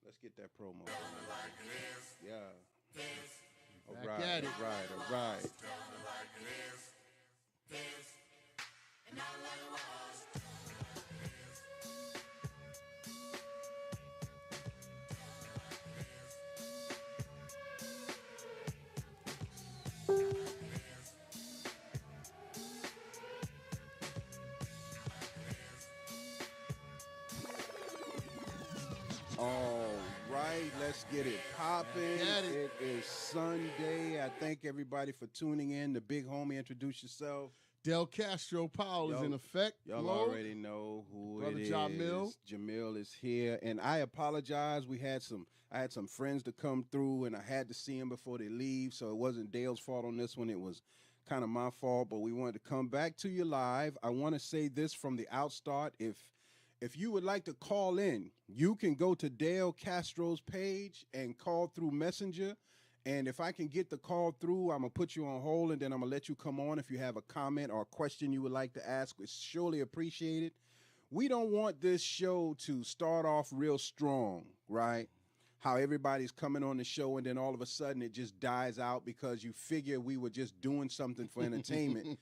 Let's get that promo. Yeah. All Back right. at it. All right. All right. All right, let's get it popping. Get it. It is Sunday. I thank everybody for tuning in. The big homie, introduce yourself. Del Castro Powell is Y'all- in effect. Y'all mode. already know who Brother it is. Jamil. Jamil is here, and I apologize. I had some friends to come through, and I had to see them before they leave. So it wasn't Dale's fault on this one. It was kind of my fault. But we wanted to come back to you live. I want to say this from the outstart. If you would like to call in, you can go to Dale Castro's page and call through Messenger. And if I can get the call through, I'm going to put you on hold, and then I'm going to let you come on if you have a comment or a question you would like to ask. It's surely appreciated. We don't want this show to start off real strong, right? How everybody's coming on the show, and then all of a sudden it just dies out because you figure we were just doing something for entertainment.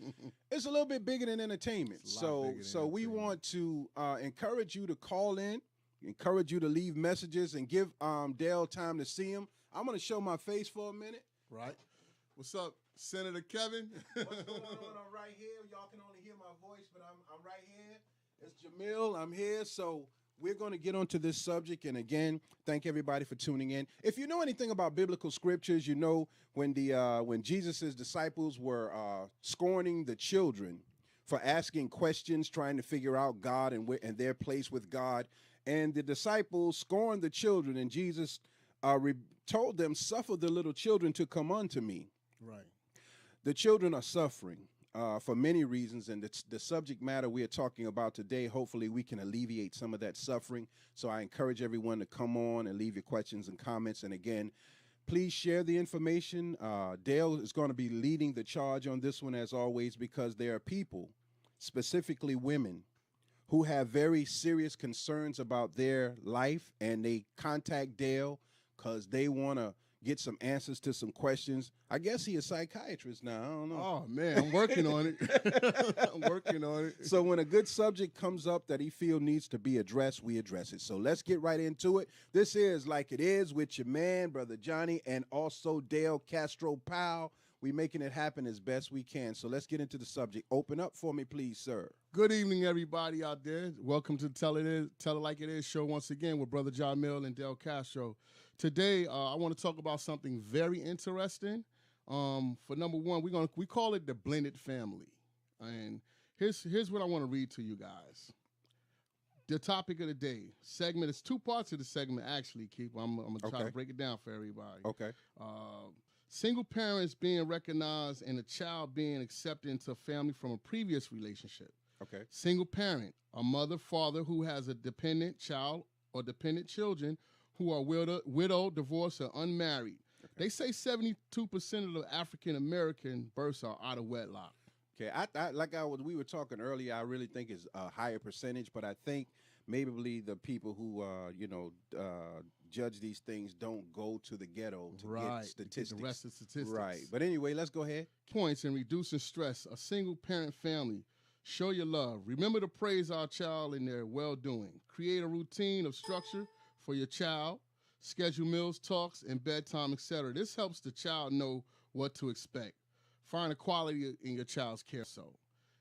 It's a little bit bigger than entertainment. It's a lot bigger than So we entertainment. want to encourage you to call in, encourage you to leave messages, and give Dale time to see him. I'm going to show my face for a minute. Right. What's up, Senator Kevin? What's going on? I'm right here. Y'all can only hear my voice, but I'm right here. It's Jamil. I'm here. So we're going to get onto this subject. And again, thank everybody for tuning in. If you know anything about biblical scriptures, you know when Jesus' disciples were scorning the children for asking questions, trying to figure out God and their place with God, and the disciples scorned the children, and Jesus told them, "Suffer the little children to come unto me." Right. The children are suffering for many reasons, and the subject matter we are talking about today, hopefully we can alleviate some of that suffering. So I encourage everyone to come on and leave your questions and comments. And again, please share the information. Dale is going to be leading the charge on this one, as always, because there are people, specifically women, who have very serious concerns about their life, and they contact Dale because they want to get some answers to some questions. I guess he's a psychiatrist now. I don't know. Oh, man, I'm working on it. I'm working on it. So when a good subject comes up that he feels needs to be addressed, we address it. So let's get right into it. This is Like It Is with your man, Brother Johnny, and also Dale Castro Powell. We making it happen as best we can. So let's get into the subject. Open up for me, please, sir. Good evening, everybody out there. Welcome to Tell It Like It Is show once again with Brother John Mill and Del Castro. Today, I want to talk about something very interesting. For number one, we call it the blended family, and here's what I want to read to you guys. The topic of the day segment is two parts of the segment. Actually, I'm gonna try Okay. to break it down for everybody. Okay. Single parents being recognized and a child being accepted into a family from a previous relationship. Okay. Single parent, a mother, father who has a dependent child or dependent children who are widowed, divorced, or unmarried. Okay. They say 72% of the African American births are out of wedlock. Okay, we were talking earlier. I really think it's a higher percentage, but I think maybe the people who judge these things don't go to the ghetto to get statistics. The rest of the statistics. Right. But anyway, let's go ahead. Points in reducing stress. A single parent family. Show your love. Remember to praise our child in their well-doing. Create a routine of structure for your child. Schedule meals, talks, and bedtime, etc. This helps the child know what to expect. Find a quality in your child's care. So,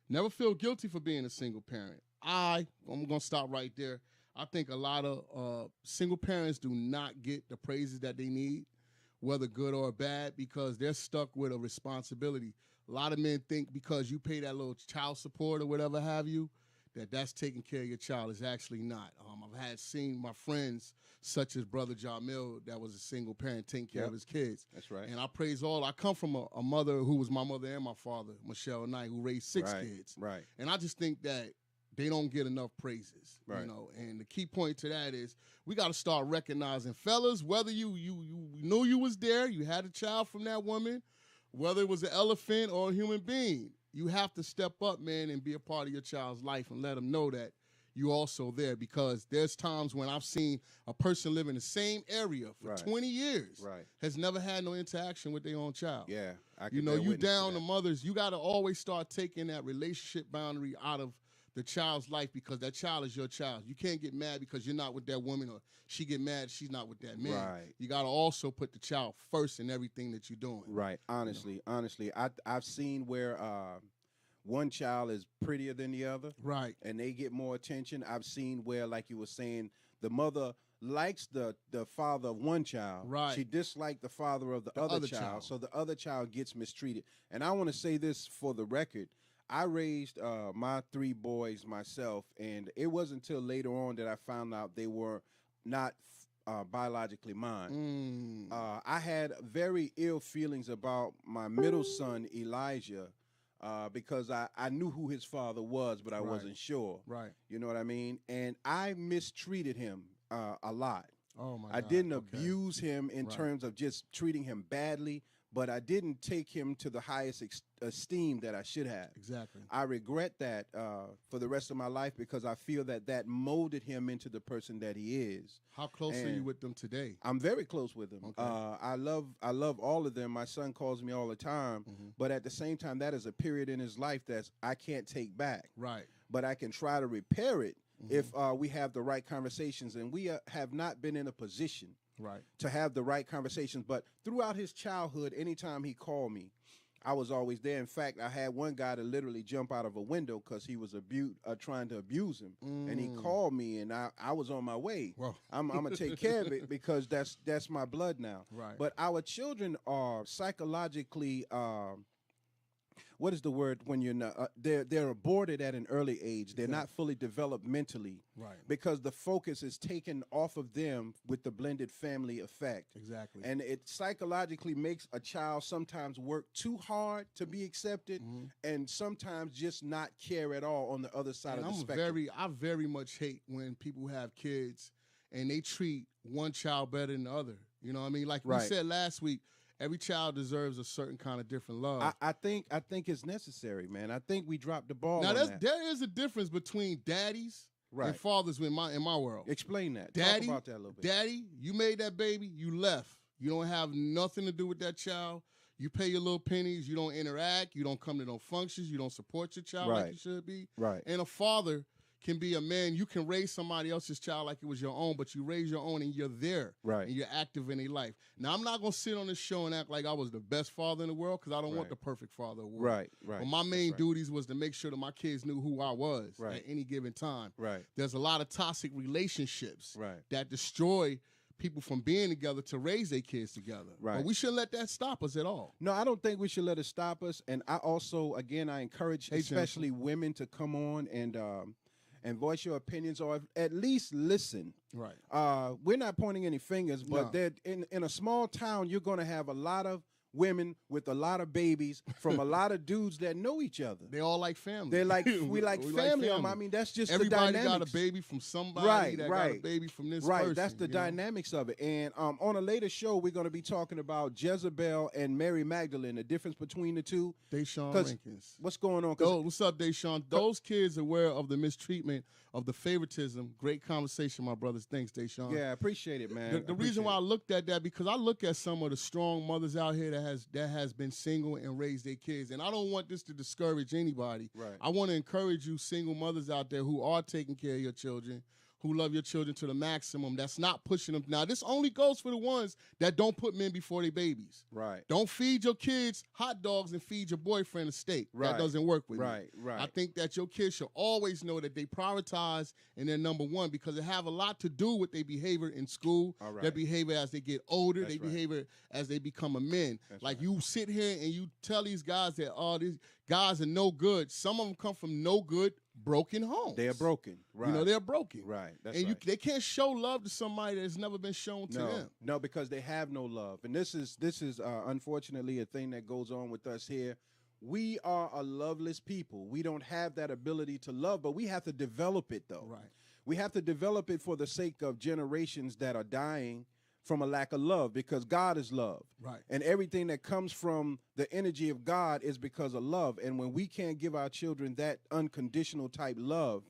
never feel guilty for being a single parent. I'm going to stop right there. I think a lot of single parents do not get the praises that they need, whether good or bad, because they're stuck with a responsibility. A lot of men think because you pay that little child support or whatever have you, that's taking care of your child. Is actually not. I've seen my friends, such as Brother Jamil, that was a single parent taking care of his kids. That's right. And I praise all. I come from a mother who was my mother and my father, Michelle Knight, who raised 6 kids. Right. And I just think that they don't get enough praises, Right. And the key point to that is we got to start recognizing, fellas, whether you knew you was there, you had a child from that woman, whether it was an elephant or a human being, you have to step up, man, and be a part of your child's life and let them know that you also there, because there's times when I've seen a person live in the same area for Right. 20 years, Right. has never had no interaction with their own child. Yeah. I You could know, bear you witness to down that. the mothers, you got to always start taking that relationship boundary out of the child's life, because that child is your child. You can't get mad because you're not with that woman, or she get mad she's not with that man. Right. You got to also put the child first in everything that you're doing. Right. Honestly, I've seen where one child is prettier than the other, Right. and they get more attention. I've seen where, like you were saying, the mother likes the father of one child. Right. She disliked the father of the other child, so the other child gets mistreated. And I want to say this for the record. I raised my 3 boys myself, and it wasn't until later on that I found out they were not biologically mine. I had very ill feelings about my middle son, Elijah, because I knew who his father was, but I Right. wasn't sure. Right. You know what I mean? And I mistreated him a lot. Oh, my I God. didn't Okay. abuse him in Right. terms of just treating him badly, but I didn't take him to the highest esteem that I should have. Exactly. I regret that for the rest of my life, because I feel that molded him into the person that he is. How close are you And with them today? I'm very close with him. Okay. I love all of them. My son calls me all the time, but at the same time, that is a period in his life that I can't take back. Right. But I can try to repair it if we have the right conversations, and we have not been in a position Right. to have the right conversations. But throughout his childhood, anytime he called me, I was always there. In fact, I had one guy to literally jump out of a window because he was trying to abuse him, and he called me, and I was on my way. Well. I'm gonna take care of it because that's my blood now. Right. But our children are psychologically. What is the word when you're not? They're aborted at an early age. They're not fully developed mentally, Right. because the focus is taken off of them with the blended family effect. Exactly. And it psychologically makes a child sometimes work too hard to be accepted, and sometimes just not care at all on the other side And of the spectrum. I very much hate when people have kids and they treat one child better than the other. You know what I mean? Like we Right. said last week, every child deserves a certain kind of different love. I think it's necessary, man. I think we dropped the ball now, on that. there is a difference between daddies Right. and fathers in my world. Explain that. Daddy, Talk about that a little bit. Daddy, you made that baby, you left. You don't have nothing to do with that child. You pay your little pennies. You don't interact. You don't come to no functions. You don't support your child like Right. you should be. Right. And a father can be a man. You can raise somebody else's child like it was your own, but you raise your own and you're there. Right. And you're active in their life. Now, I'm not going to sit on this show and act like I was the best father in the world, because I don't want Right. the perfect father award. Right. Right. But my That's main right. duties was to make sure that my kids knew who I was Right. at any given time. Right. There's a lot of toxic relationships Right. that destroy people from being together to raise their kids together. Right. But we shouldn't let that stop us at all. No, I don't think we should let it stop us. And I also, again, I encourage Hey, especially women to come on and voice your opinions, or at least listen. Right. We're not pointing any fingers, but No. they're in a small town, you're going to have a lot of women with a lot of babies from a lot of dudes that know each other. They all like family. They're like we like family. I mean, that's just everybody the dynamics. got a baby from somebody Right, that got a right. baby from this Right, person. that's the you know? dynamics of it. And on a later show, we're going to be talking about Jezebel and Mary Magdalene, the difference between the two. Deshaun 'Cause Rankins. What's going on? 'Cause- Oh, what's up, Deshaun? Those kids aware of the mistreatment, of the favoritism. Great conversation, my brothers. Thanks, Deshaun. yeah, I appreciate it, man. The reason why I looked at that, because I look at some of the strong mothers out here that has been single and raised their kids, and I don't want this to discourage anybody. Right. I want to encourage you, single mothers out there who are taking care of your children, who love your children to the maximum. That's not pushing them. Now, this only goes for the ones that don't put men before their babies. Right. Don't feed your kids hot dogs and feed your boyfriend a steak. Right. That doesn't work with me. Right. I think that your kids should always know that they prioritize and they're number one, because it have a lot to do with their behavior in school, All right. their behavior as they get older, That's their right. behavior as they become a men. That's Like right. you sit here and you tell these guys that, oh, these guys are no good. Some of them come from no good, broken homes. They are broken. Right. You know, they're broken. Right. That's and right. they can't show love to somebody that's never been shown to them. No, because they have no love, and this is unfortunately a thing that goes on with us here. We are a loveless people. We don't have that ability to love, but we have to develop it, though. Right. We have to develop it for the sake of generations that are dying from a lack of love, because God is love. Right. And everything that comes from the energy of God is because of love. And when we can't give our children that unconditional type love,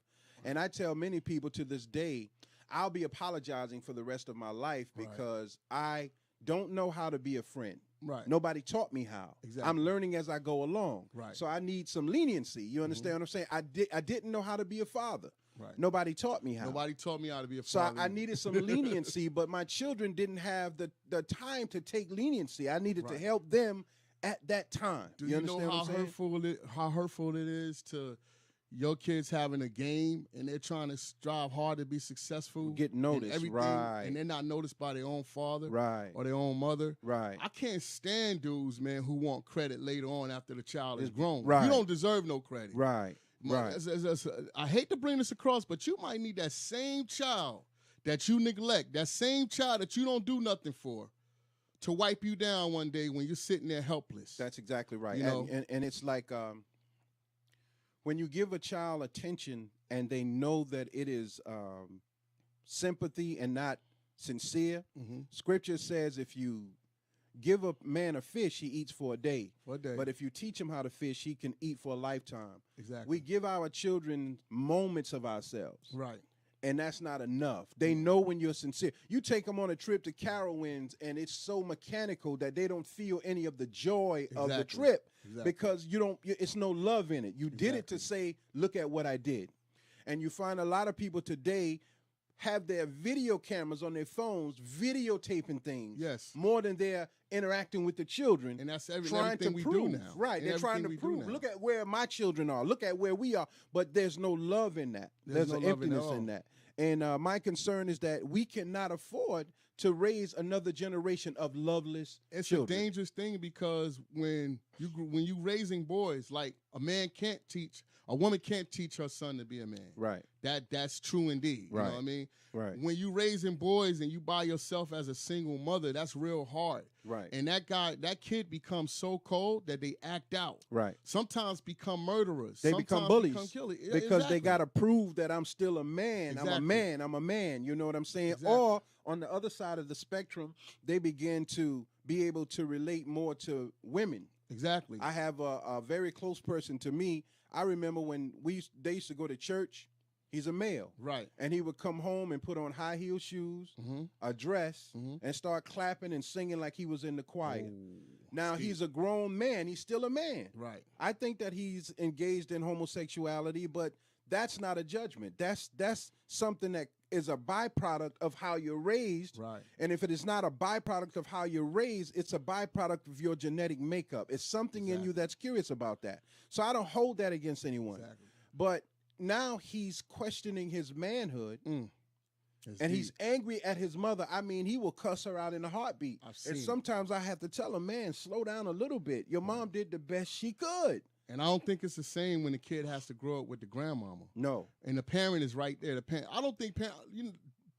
And I tell many people to this day, I'll be apologizing for the rest of my life Right. because I don't know how to be a friend. Right. Nobody taught me how. Exactly. I'm learning as I go along. Right. So I need some leniency. You understand what I'm saying? I didn't know how to be a father. Right. Nobody taught me how. Nobody taught me how to be a So father. I needed some leniency, but my children didn't have the time to take leniency. I needed to Right. help them at that time. Do you know understand how what I'm saying? hurtful it is to your kids having a game and they're trying to strive hard to be successful, Get and noticed, everything, right. and they're not noticed by their own father Right. or their own mother. Right. I can't stand dudes, man, who want credit later on after the child is grown. Right. You don't deserve no credit. Right. Right. I hate to bring this across, but you might need that same child that you neglect, that same child that you don't do nothing for, to wipe you down one day when you're sitting there helpless. That's exactly right. You know? And it's like when you give a child attention and they know that it is sympathy and not sincere, Scripture says if you give a man a fish, he eats for a day. For a day. But if you teach him how to fish, he can eat for a lifetime. Exactly. We give our children moments of ourselves. Right. And that's not enough. They know when you're sincere. You take them on a trip to Carowinds, and it's so mechanical that they don't feel any of the joy of the Exactly. trip Exactly. because it's no love in it. You did it to say, look at what I did. And you find a lot of people today have their video cameras on their phones videotaping things. Yes. More than they're interacting with the children. And that's trying to everything we prove. do now. Right. And They're trying to everything we do prove. now. Look at where my children are. Look at where we are. But there's no love in that. There's no an love in it emptiness at in all. that. And my concern is that we cannot afford to raise another generation of loveless It's children. a dangerous thing because when you raising boys, like a woman can't teach her son to be a man. Right. That's true indeed. You Right. know what I mean? Right. When you raising boys and you by yourself as a single mother, that's real hard. Right. And that kid becomes so cold that they act out. Right. Sometimes become murderers. They Sometimes become bullies become killers. Yeah, because exactly. they got to prove that I'm still a man. I'm a Exactly. man. I'm a man. You know what I'm saying? Exactly. Or on the other side of the spectrum, they begin to be able to relate more to women. Exactly. I have a very close person to me. I remember when they used to go to church. He's a male. Right. And he would come home and put on high heel shoes, Mhm. a dress, Mhm. and start clapping and singing like he was in the choir. Oh, Now, Steve. he's a grown man. He's still a man. Right. I think that he's engaged in homosexuality, but that's not a judgment. That's something that is a byproduct of how you're raised. Right. And if it is not a byproduct of how you're raised, it's a byproduct of your genetic makeup. It's something in you that's curious about that. So I don't hold that against anyone. Exactly. But now he's questioning his manhood. That's And deep. he's angry at his mother. I mean, he will cuss her out in a heartbeat. I've seen And it. sometimes I have to tell him, man, slow down a little bit. Your mom did the best she could. And I don't think it's the same when the kid has to grow up with the grandmama. No. And the parent is right there. The parent. I don't think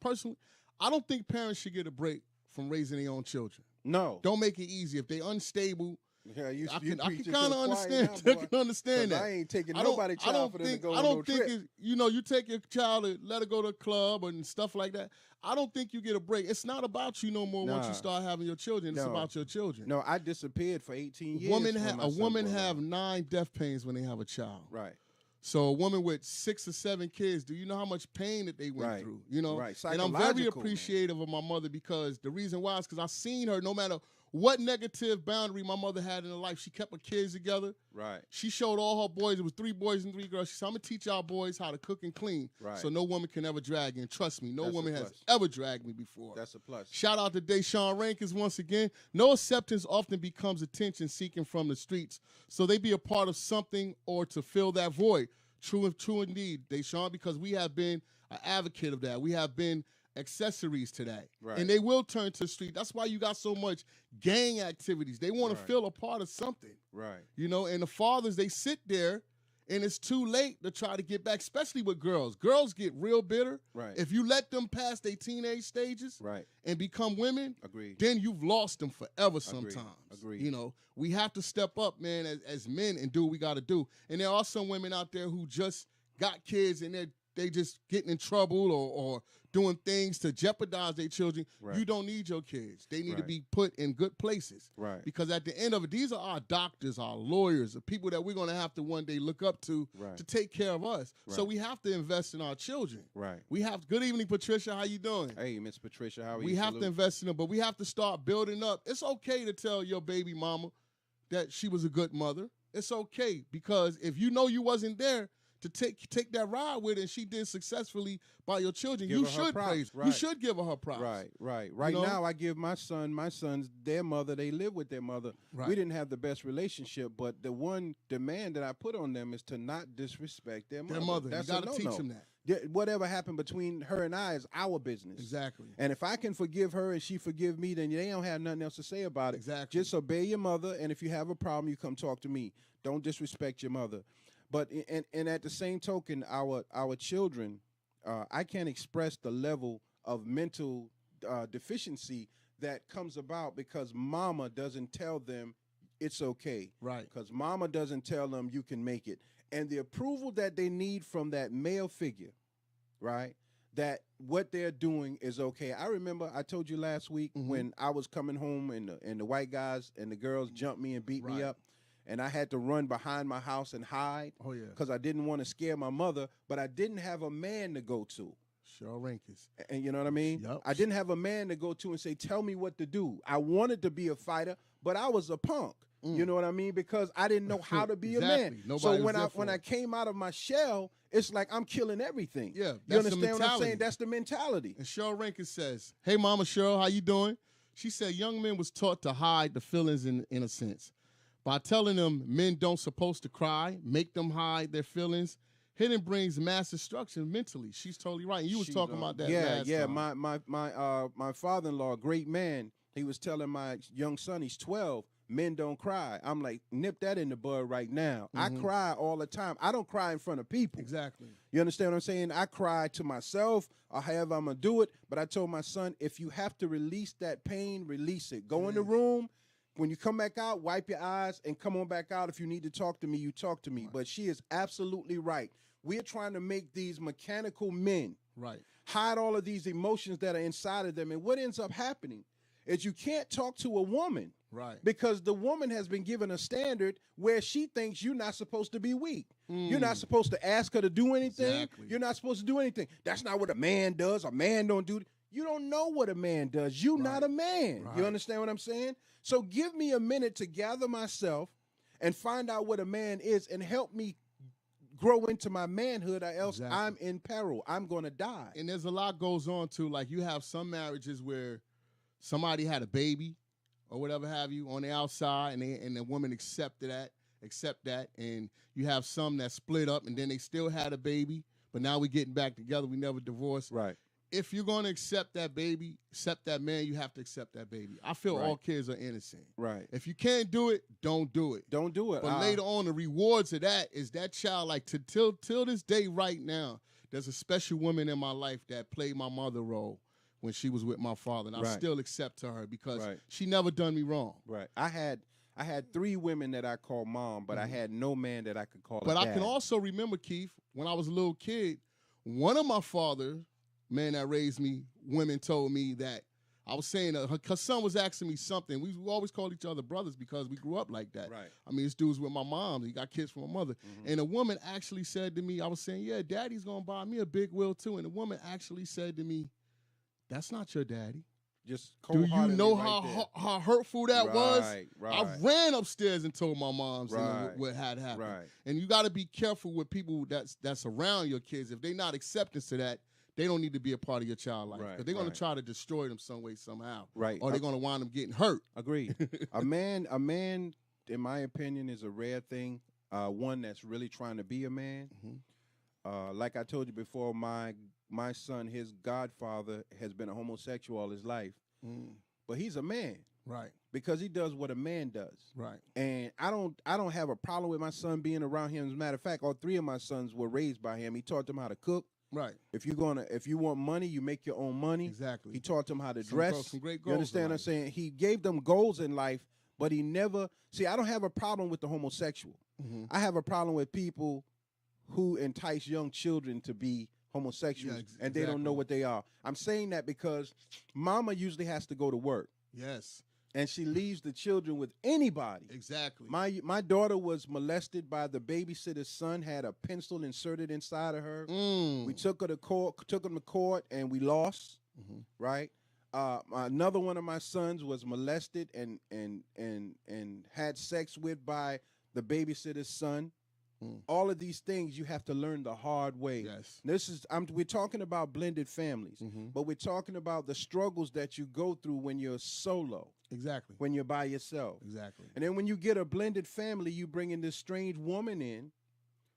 personally, I don't think parents should get a break from raising their own children. No. Don't make it easy. If they're unstable, Yeah, I you can preaching to kind the of choir understand. now, I boy. can understand 'Cause that. I ain't taking I don't- nobody I child don't for them think, to go I on don't no think trip. it's, you take your child and let her go to a club and stuff like that. I don't think you get a break. It's not about you no more once Nah. you start having your children. It's No. about your children. No, I disappeared for 18 years. Women when have my a son woman was have around. 9 death pains when they have a child. Right. So a woman with 6 or 7 kids, do you know how much pain that they went Right. through? You know, Right. and I'm very Psychological, man. appreciative of my mother because the reason why is because I seen her. No matter what negative boundary my mother had in her life, she kept her kids together. Right. She showed all her boys. It was 3 boys and 3 girls. She said, "I'm gonna teach y'all boys how to cook and clean, Right. so no woman can ever drag you." And trust me, no That's a woman has plus. ever dragged me before. That's a plus. Shout out to Deshaun Rankins once again. No acceptance often becomes attention seeking from the streets, so they be a part of something or to fill that void. True indeed, Deshaun, because we have been an advocate of that. We have been accessories to that. Right. And they will turn to the street. That's why you got so much gang activities. They want Right. to feel a part of something. Right. And the fathers, they sit there and it's too late to try to get back, especially with girls. Girls get real bitter. Right. If you let them pass their teenage stages Right. and become women, Agreed. then you've lost them forever sometimes. Agreed. We have to step up, man, as men and do what we got to do. And there are some women out there who just got kids and they're they just getting in trouble or doing things to jeopardize their children. Right. You don't need your kids. They need to Right. be put in good places. Right. Because at the end of it, these are our doctors, our lawyers, the people that we're going to have to one day look up to Right. to take care of us. So Right. we have to invest in our children. Right. We have. Good evening, Patricia. How you doing? Hey, Miss Patricia, how are you? We have Salute. to invest in them, but we have to start building up. It's okay to tell your baby mama that she was a good mother. It's okay, because if you know you wasn't there to take that ride with her and she did successfully by your children, Give you her her should props. praise. You Right. should give her her props. Right. Right know? now, I give my sons, their mother, they live with their mother. Right. We didn't have the best relationship, but the one demand that I put on them is to not disrespect their mother. Their mother. That's You a got to teach no-no. them that. Whatever happened between her and I is our business. Exactly. And if I can forgive her and she forgive me, then they don't have nothing else to say about it. Exactly. Just obey your mother, and if you have a problem, you come talk to me. Don't disrespect your mother. But and at the same token, our children, I can't express the level of mental deficiency that comes about because mama doesn't tell them it's okay. Right. Because mama doesn't tell them you can make it. And the approval that they need from that male figure, right, that what they're doing is okay. I remember I told you last week when I was coming home and the white guys and the girls jumped me and beat me Right. up, and I had to run behind my house and hide Oh, yeah. because I didn't want to scare my mother, but I didn't have a man to go to. Cheryl Rankins. And you know what I mean? Yep. I didn't have a man to go to and say, tell me what to do. I wanted to be a fighter, but I was a punk. You know what I mean? Because I didn't know how to be a man. Exactly. Nobody So was when there I for when I it. came out of my shell, it's like I'm killing everything. Yeah, You that's the understand what I'm mentality. saying? That's the mentality. And Cheryl Rankins says, "Hey, Mama Cheryl, how you doing?" She said, "Young men was taught to hide the feelings in a sense. By telling them men don't supposed to cry, make them hide their feelings, hidden brings mass destruction mentally." She's totally right. And you was She's talking on- about that Yeah, last yeah. time. My father-in-law, great man, he was telling my young son, he's 12, men don't cry. I'm like, nip that in the bud right now. I cry all the time. I don't cry in front of people. Exactly. You understand what I'm saying? I cry to myself or however I'm going to do it. But I told my son, if you have to release that pain, release it. Go in the room. When you come back out, wipe your eyes and come on back out. If you need to talk to me, you talk to me. But she is absolutely right. We're trying to make these mechanical men Right. hide all of these emotions that are inside of them. And what ends up happening is you can't talk to a woman Right. because the woman has been given a standard where she thinks you're not supposed to be weak. You're not supposed to ask her to do anything. Exactly. You're not supposed to do anything. That's not what a man does. A man don't do. You don't know what a man does. You're not a man. Right. You understand what I'm saying? So give me a minute to gather myself and find out what a man is and help me grow into my manhood, or else Exactly. I'm in peril. I'm going to die. And there's a lot goes on too. Like you have some marriages where somebody had a baby or whatever have you on the outside, and the woman accept that, and you have some that split up and then they still had a baby, but now we getting back together. We never divorced. Right. If you're going to accept that baby, accept that man, you have to accept that baby. I feel Right. all kids are innocent. Right. If you can't do it, don't do it. Don't do it. But later on, the rewards of that is that child, like till this day right now, there's a special woman in my life that played my mother role when she was with my father. And I Right. still accept her because Right. she never done me wrong. Right. I had 3 women that I called mom, but I had no man that I could call But a I dad. can also remember, Keith, when I was a little kid, one of my father, man that raised me, women told me that I was saying her son was asking me something. We always called each other brothers because we grew up like that. Right. I mean, this dude's with my mom. He got kids from my mother. And a woman actually said to me, I was saying, yeah, daddy's going to buy me a big wheel too. And the woman actually said to me, that's not your daddy. Just Do you cold-heartedly know right how hurtful that was? Right, right. I ran upstairs and told my moms Right. what had happened. Right. And you got to be careful with people that's around your kids. If they're not acceptance to that, they don't need to be a part of your child life. Right, Because they're going right. to try to destroy them some way, somehow. Right. Or they're going to wind them getting hurt. Agreed. a man, in my opinion, is a rare thing. One that's really trying to be a man. Like I told you before, my son, his godfather, has been a homosexual all his life, but he's a man Right. because he does what a man does. Right. And I don't have a problem with my son being around him. As a matter of fact, all 3 of my sons were raised by him. He taught them how to cook. Right. If you want money, you make your own money. Exactly. He taught them how to Some dress. some great You goals understand in what I'm saying? He gave them goals in life, but he never. See, I don't have a problem with the homosexual. I have a problem with people who entice young children to be homosexuals, Yeah, and they don't know exactly. what they are. I'm saying that because mama usually has to go to work, Yes, and she leaves the children with anybody. exactly. My daughter was molested by the babysitter's son, had a pencil inserted inside of her. Mm. We took her to court, took him to court, and we lost. Mhm. Right. Another one of my sons was molested and had sex with by the babysitter's son. Mm. All of these things you have to learn the hard way. Yes. We're talking about blended families, Mhm. but we're talking about the struggles that you go through when you're solo, Exactly. when you're by yourself. Exactly. And then when you get a blended family, you bring in this strange woman in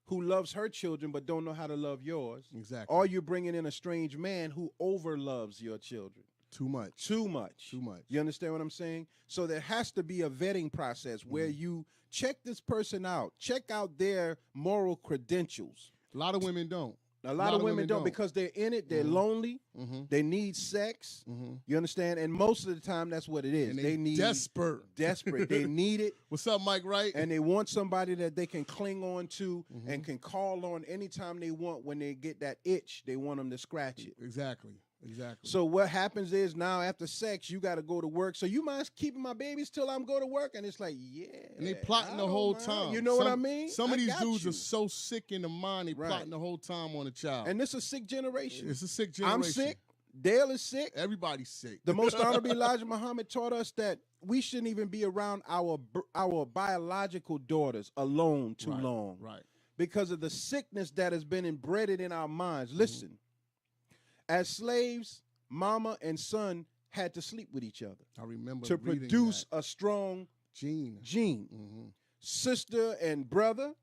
who loves her children but don't know how to love yours. Exactly. Or you're bringing in a strange man who overloves your children. Too much. Too much. Too much. You understand what I'm saying? So there has to be a vetting process where you check this person out, check out their moral credentials. A lot of women don't. A lot of women don't because they're in it, they're lonely, they need sex. You understand? And most of the time that's what it is. And they need desperate. They need it. What's up, Mike Wright? And they want somebody that they can cling on to and can call on anytime they want. When they get that itch, they want them to scratch it. Exactly. Exactly. So what happens is now after sex, you got to go to work. So you mind keeping my babies till I'm go to work? And it's like, yeah. And they plotting the whole time. You know what I mean? Some of these dudes you. are so sick in the mind, they plotting the whole time on a child. And this is a sick generation. It's a sick generation. I'm sick. Dale is sick. Everybody's sick. The most honorable Elijah Muhammad taught us that we shouldn't even be around our biological daughters alone too long. Right. Because of the sickness that has been embedded in our minds. Listen, as slaves, mama and son had to sleep with each other. I remember to produce a strong gene. Sister and brother,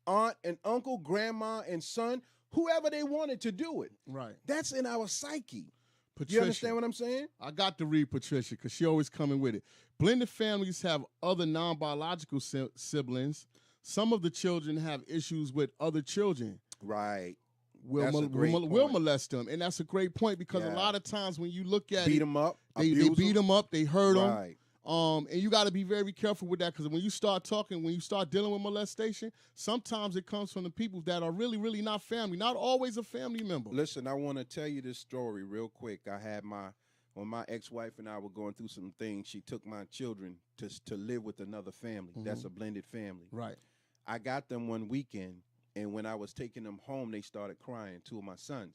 aunt and uncle, grandma and son, whoever they wanted to do it. Right. That's in our psyche. Patricia, you understand what I'm saying? I got to read Patricia because she always coming with it. Blended families have other non-biological siblings. Some of the children have issues with other children. Right. Will molest them. And that's a great point because a lot of times when you look at beat them up, they beat them up, they hurt them. Right. And you got to be very careful with that because when you start talking, when you start dealing with molestation, sometimes it comes from the people that are really, really not family, not always a family member. Listen, I want to tell you this story real quick. I had when my ex-wife and I were going through some things, she took my children to live with another family. That's a blended family. Right. I got them one weekend, and when I was taking them home, they started crying, two of my sons.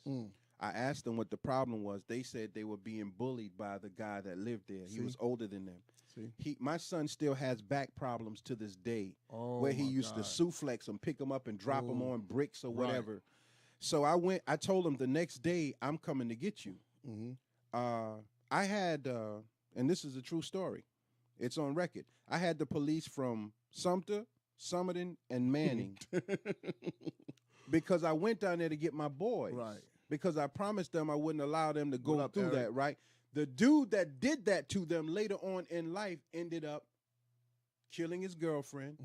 I asked them what the problem was. They said they were being bullied by the guy that lived there. He was older than them. My son still has back problems to this day, where he used to suplex them, pick them up, and drop them on bricks or whatever. So I told him the next day, I'm coming to get you. I had, and this is a true story, it's on record. I had the police from Sumter, Summerton, and Manning because I went down there to get my boys. Right. Because I promised them I wouldn't allow them to go through that, right? The dude that did that to them later on in life ended up killing his girlfriend.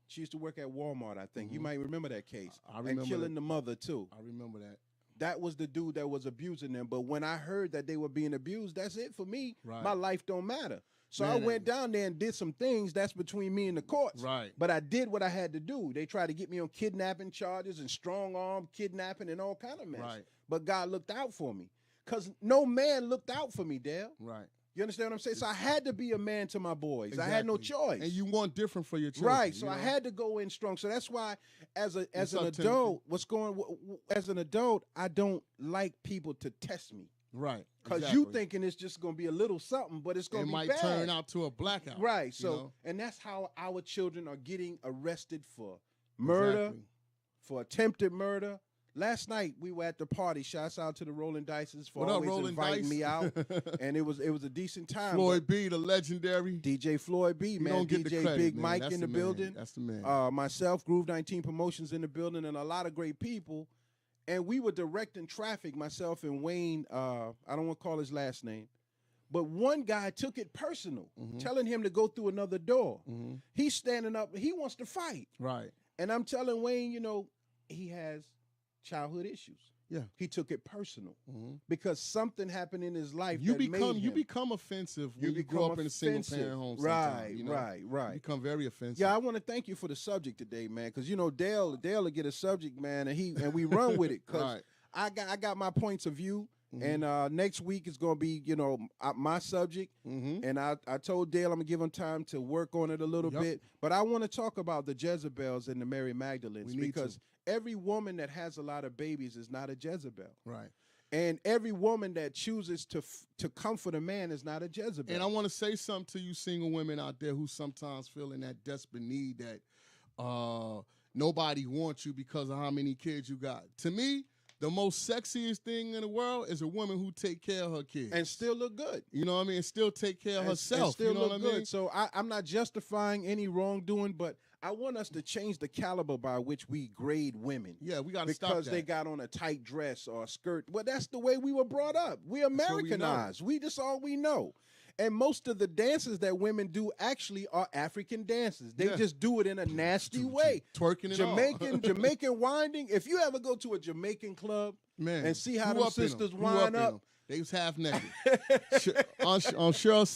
She used to work at Walmart, I think. You might remember that case. I remember and killing the mother, too. I remember that. That was the dude that was abusing them. But when I heard that they were being abused, that's it for me. Right. My life don't matter. So Man, I went down there and did some things that's between me and the courts. Right. But I did what I had to do. They tried to get me on kidnapping charges and strong arm kidnapping and all kind of mess. Right. But God looked out for me. Because no man looked out for me, Dale. Right. You understand what I'm saying? So I had to be a man to my boys. Exactly. I had no choice. And you want different for your children. Right. So I had to go in strong. So that's why as an adult, as an adult, I don't like people to test me. Right. Because you thinking it's just going to be a little something, but it's going to be bad. It might turn out to a blackout. Right. So, and that's how our children are getting arrested for murder, for attempted murder. Last night we were at the party. Shouts out to the Rolling Dices for always inviting me out, and it was a decent time. Floyd B, the legendary DJ Floyd B, man, DJ credit, Big man. Mike That's in the building. That's the man. Myself, Groove 19 Promotions in the building, and a lot of great people. And we were directing traffic, myself and Wayne. I don't want to call his last name, but one guy took it personal, telling him to go through another door. He's standing up. He wants to fight. Right. And I'm telling Wayne, he has childhood issues. Yeah. He took it personal because something happened in his life. You become offensive when you grow up in a single parent home. Right. You become very offensive. Yeah, I want to thank you for the subject today, man, because Dale will get a subject, man, and we run with it because I got my points of view. Mhm. And next week is going to be, my subject. Mhm. And I told Dale I'm going to give him time to work on it a little Yep. bit. But I want to talk about the Jezebels and the Mary Magdalenes We need because every woman that has a lot of babies is not a Jezebel. Right. And every woman that chooses to comfort a man is not a Jezebel. And I want to say something to you single women out there who sometimes feel in that desperate need that nobody wants you because of how many kids you got. To me, the most sexiest thing in the world is a woman who take care of her kids. And still look good. You know what I mean? And still take care of herself. And still you know look what I good. mean? So I'm not justifying any wrongdoing, but I want us to change the caliber by which we grade women. Yeah, we got to stop Because that. they got on a tight dress or a skirt. Well, that's the way we were brought up. We what we know. Americanized. We just all we know. And most of the dances that women do actually are African dances. They just do it in a nasty way. Twerking and Jamaican winding. If you ever go to a Jamaican club and see how them sisters wind up. They was half naked. on Cheryl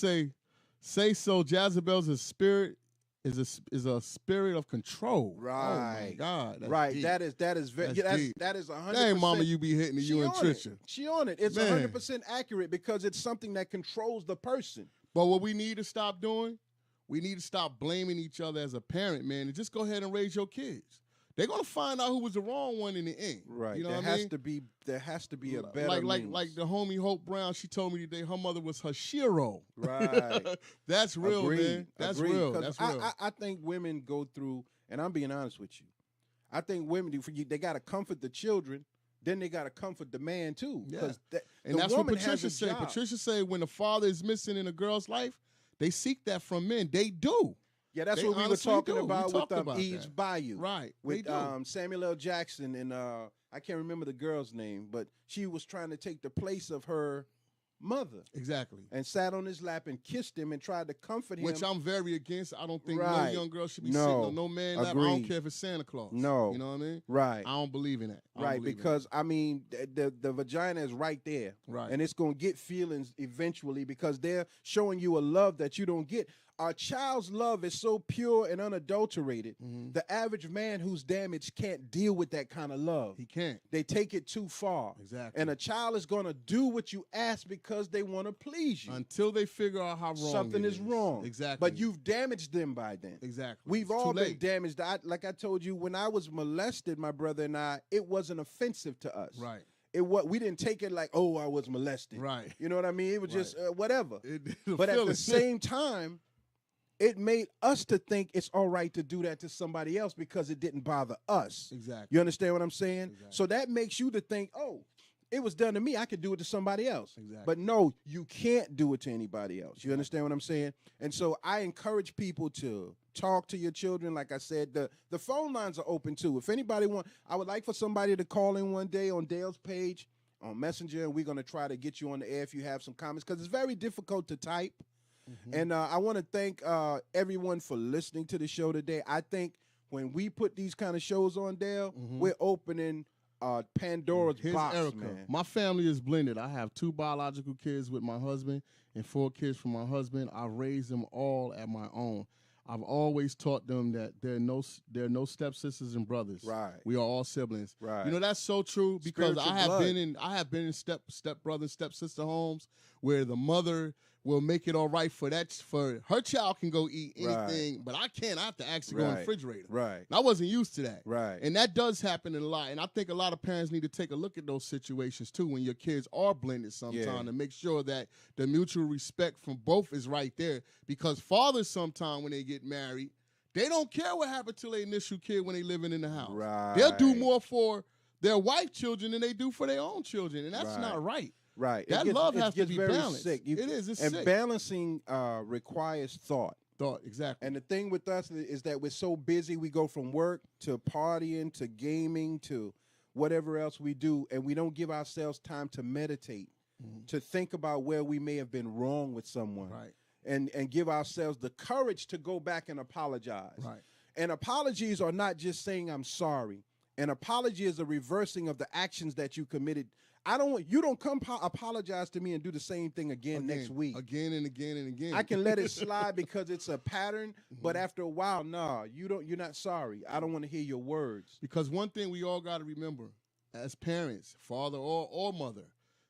say so. Jezebel's spirit is a spirit of control. Right. Oh my God. That's right. deep. That is very. That is 100%. Dang, mama, you be hitting you and Trisha. She on it. It's 100% accurate because it's something that controls the person. But what we need to stop doing, we need to stop blaming each other as a parent, man, and just go ahead and raise your kids. They're gonna find out who was the wrong one in the end. Right. You know there what I mean? There has to be a better like the homie Hope Brown. She told me today her mother was her shero. Right. That's real, Agreed. man. That's Agreed. real. That's real. I think women go through, and I'm being honest with you. I think women they got to comfort the children, then they got to comfort the man too. Yeah. And that's what Patricia said. Patricia said when the father is missing in a girl's life, they seek that from men. They do. Yeah, that's They what we were honestly talking do. about We with talked about Eve's that. Bayou. Right. With They do. Samuel L. Jackson and I can't remember the girl's name, but she was trying to take the place of her mother. Exactly. And sat on his lap and kissed him and tried to comfort him. Which I'm very against. I don't think no Right. young girl should be No. sitting on no man's lap. I don't Agreed. care if it's Santa Claus. No. You know what I mean? Right. I don't believe in that. I don't Right, believe in because I mean the vagina is right there. Right. And it's gonna get feelings eventually because they're showing you a love that you don't get. Our child's love is so pure and unadulterated. Mhm. The average man who's damaged can't deal with that kind of love. He can't. They take it too far. Exactly. And a child is gonna do what you ask because they want to please you. Until they figure out how wrong Something it is wrong. Exactly. But you've damaged them by then. Exactly. We've It's all too been late. damaged. Like I told you, when I was molested, my brother and I, it wasn't offensive to us. Right. We didn't take it like, oh, I was molested. Right. You know what I mean? It was just whatever. The But at the feeling. same time, it made us to think it's all right to do that to somebody else because it didn't bother us. Exactly. You understand what I'm saying? Exactly. So that makes you to think, oh, it was done to me. I could do it to somebody else. Exactly. But no, you can't do it to anybody else. You understand what I'm saying? And so I encourage people to talk to your children. Like I said, the phone lines are open too. If anybody I would like for somebody to call in one day on Dale's page on Messenger, and we're going to try to get you on the air if you have some comments because it's very difficult to type. Mhm. And I want to thank everyone for listening to the show today. I think when we put these kind of shows on, Dale, Mhm. we're opening Pandora's Here's box, Erica. man. My family is blended. I have 2 biological kids with my husband and 4 kids from my husband. I raised them all at my own. I've always taught them that there are no stepsisters and brothers. Right. We are all siblings. Right. You know, that's so true because Spiritual I have blood. been in step brother and stepsister homes where the mother will make it all right for her child can go eat anything, but I can't. I have to actually go in the Right. refrigerator. Right. And I wasn't used to that. Right. And that does happen a lot. And I think a lot of parents need to take a look at those situations too when your kids are blended sometime Yeah. to make sure that the mutual respect from both is right there. Because fathers sometime when they get married, they don't care what happened to their initial kid when they living in the house. Right. They'll do more for their wife children than they do for their own children. And that's Right. not right. Right. That love has to gets be very balanced. sick. It is. It's and sick. balancing requires thought. Thought, exactly. And the thing with us is that we're so busy. We go from work to partying to gaming to whatever else we do, and we don't give ourselves time to meditate, to think about where we may have been wrong with someone, Right. and give ourselves the courage to go back and apologize. Right. And apologies are not just saying I'm sorry. An apology is a reversing of the actions that you committed. You don't come apologize to me and do the same thing again next week. Again and again and again. I can let it slide because it's a pattern, but after a while, you're not sorry. I don't want to hear your words. Because one thing we all got to remember, as parents, father or mother,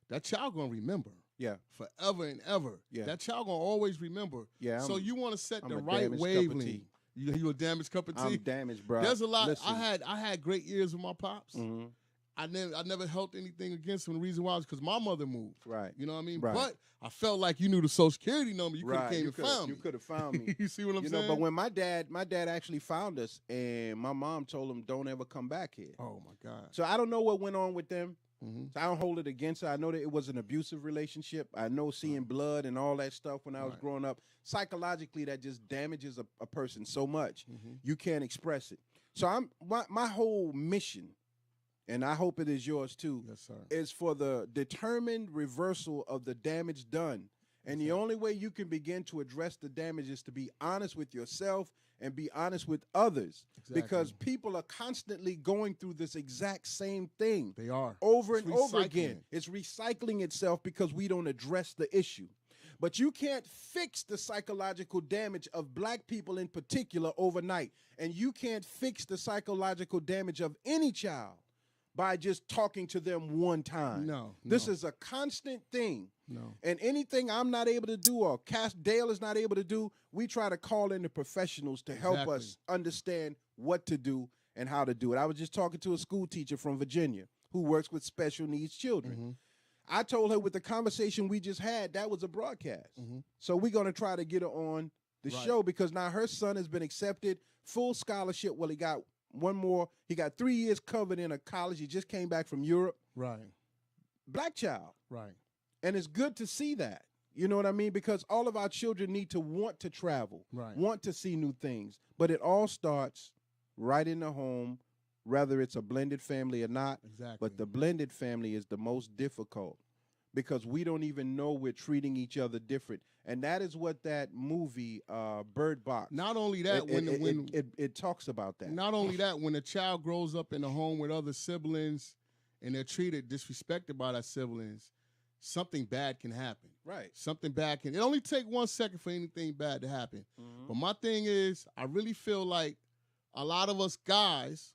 that child gonna remember. Yeah. Forever and ever. Yeah. That child gonna always remember. Yeah. So you want to set I'm the a right damaged cup of wavelength. tea. You a damaged cup of tea? I'm damaged, bro. There's a lot. Listen. I had great years with my pops. Mhm. I never held anything against him. The reason why is because my mother moved. Right. You know what I mean? Right. But I felt like you knew the Social Security number. You could have Right. came and found You me. could have found me. You see what I'm You saying? know, but when my dad actually found us, and my mom told him, "Don't ever come back here." Oh my God. So I don't know what went on with them. Mhm. So I don't hold it against her. I know that it was an abusive relationship. I know seeing blood and all that stuff when I was Right. growing up, psychologically, that just damages a person so much. Mhm. You can't express it. So my whole mission, and I hope it is yours too, Yes, sir. is for the determined reversal of the damage done. And the only way you can begin to address the damage is to be honest with yourself and be honest with others. Exactly. Because people are constantly going through this exact same thing They are. over It's and over recycling. again. It's recycling itself because we don't address the issue. But you can't fix the psychological damage of black people in particular overnight. And you can't fix the psychological damage of any child by just talking to them one time. No. This is a constant thing. No. And anything I'm not able to do or Dale is not able to do, we try to call in the professionals to help Exactly. us understand what to do and how to do it. I was just talking to a school teacher from Virginia who works with special needs children. Mhm. I told her with the conversation we just had, that was a broadcast. Mhm. So we're going to try to get her on the Right. show because now her son has been accepted, full scholarship. Well, he got one more. He got 3 years covered in a college. He just came back from Europe. Right. Black child. Right. And it's good to see that. You know what I mean? Because all of our children need to want to travel, Right. want to see new things. But it all starts right in the home, whether it's a blended family or not. Exactly. But the blended family is the most difficult because we don't even know we're treating each other different. And that is what that movie, Bird Box, not only that, it talks about that. not only that, when a child grows up in a home with other siblings and they're treated disrespected by their siblings, something bad can happen. Right. Something bad can. It only take 1 second for anything bad to happen. Mhm. But my thing is, I really feel like a lot of us guys,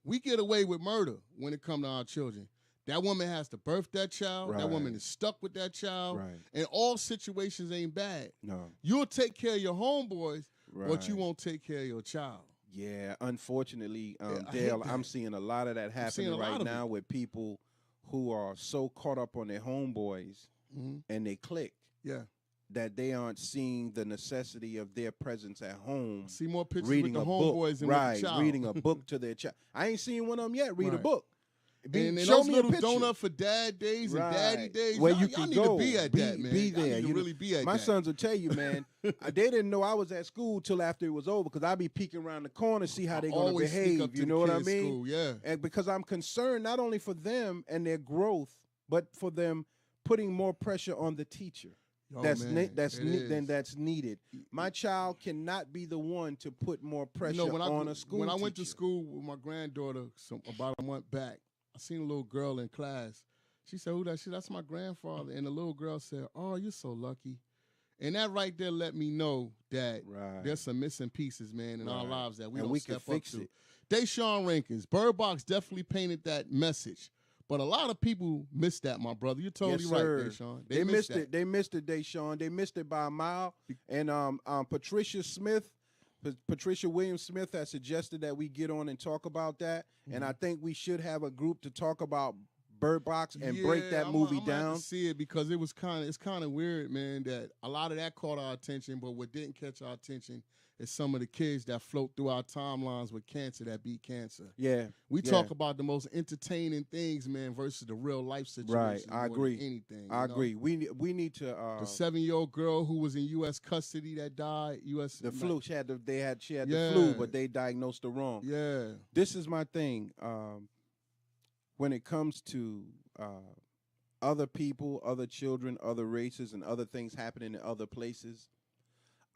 we get away with murder when it comes to our children. That woman has to birth that child. That woman Right. is stuck with that child. Right. And all situations ain't bad. No. You'll take care of your homeboys, but you Right. won't take care of your child. Yeah, unfortunately, I hate Dale, that. I'm seeing a lot of that seeing happening a lot right of now with people who are so caught up on their homeboys Mhm. and they click Yeah. that they aren't seeing the necessity of their presence at home. See more pictures Reading with the a book, homeboys than right? with the child. Reading a book to their child. I ain't seen one of them yet. Read a Right. book. And show those me a little picture. donut for dad days and daddy Right. days, Where y'all, you y'all can need go, to be at that, man. be Y'all there. need to You know, really be at My that. sons will tell you, man. They didn't know I was at school till after it was over because I be peeking around the corner, see how they're gonna Always sneak up behave. to You the know what I kids' mean? School, yeah. And because I'm concerned not only for them and their growth, but for them putting more pressure on the teacher. Oh, that's man, that's it that's needed. My child cannot be the one to put more pressure on a school when I went to teacher. school with my granddaughter about a month back, I seen a little girl in class. She said, "Who that?" She, "That's my grandfather." And the little girl said, "Oh, you're so lucky." And that right there let me know that Right. there's some missing pieces, man, in our Right. lives that we And don't we can step up fix to. it. Deshaun Rankins, Bird Box definitely painted that message. But a lot of people missed that, my brother. You're totally Yes, right, sir. Deshaun. They missed that. it. They missed it, Deshaun. They missed it by a mile. And Patricia Williams Smith has suggested that we get on and talk about that. And I think we should have a group to talk about Bird Box and break that movie I'm gonna have down. to see it because it's kind of weird, man. That a lot of that caught our attention, but what didn't catch our attention is some of the kids that float through our timelines with cancer that beat cancer. Yeah, We yeah. talk about the most entertaining things, man, versus the real life situation. Right, I more than agree. Anything, I you know? agree. We need to The 7-year-old girl who was in U.S. custody that died. the flu. She had the Yeah. flu, but they diagnosed her wrong. Yeah. This is my thing. When it comes to other people, other children, other races, and other things happening in other places,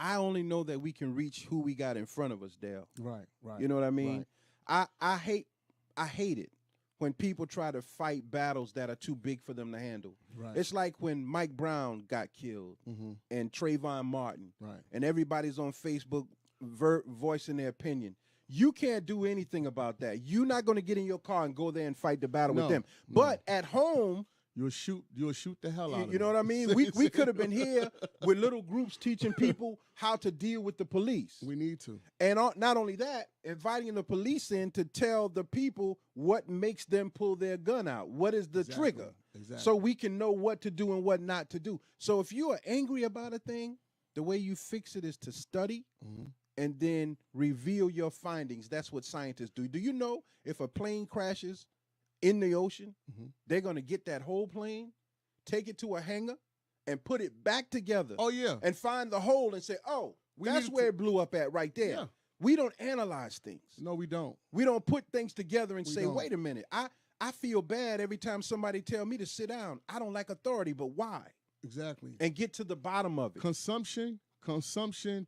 I only know that we can reach who we got in front of us, Dale. Right. Right. You know what I mean? I hate it when people try to fight battles that are too big for them to handle. Right. It's like when Mike Brown got killed Mm-hmm. and Trayvon Martin, Right. and everybody's on Facebook voicing their opinion. you can't do anything about that. You're not going to get in your car and go there and fight the battle with them. But at home, you'll shoot the hell out of them. You know what I mean? We could have been here with little groups teaching people how to deal with the police. We need to. And not only that, inviting the police in to tell the people what makes them pull their gun out. What is the trigger? Exactly. So we can know what to do and what not to do. So if you are angry about a thing, the way you fix it is to study and then reveal your findings. That's what scientists do. Do you know if a plane crashes in the ocean, they're going to get that whole plane, take it to a hangar, and put it back together. Oh, yeah. And find the hole and say, oh, that's where it blew up at right there. Yeah. We don't analyze things. No, we don't. We don't put things together and say, wait a minute, I feel bad every time somebody tell me to sit down. I don't like authority, but why? Exactly. And get to the bottom of it. Consumption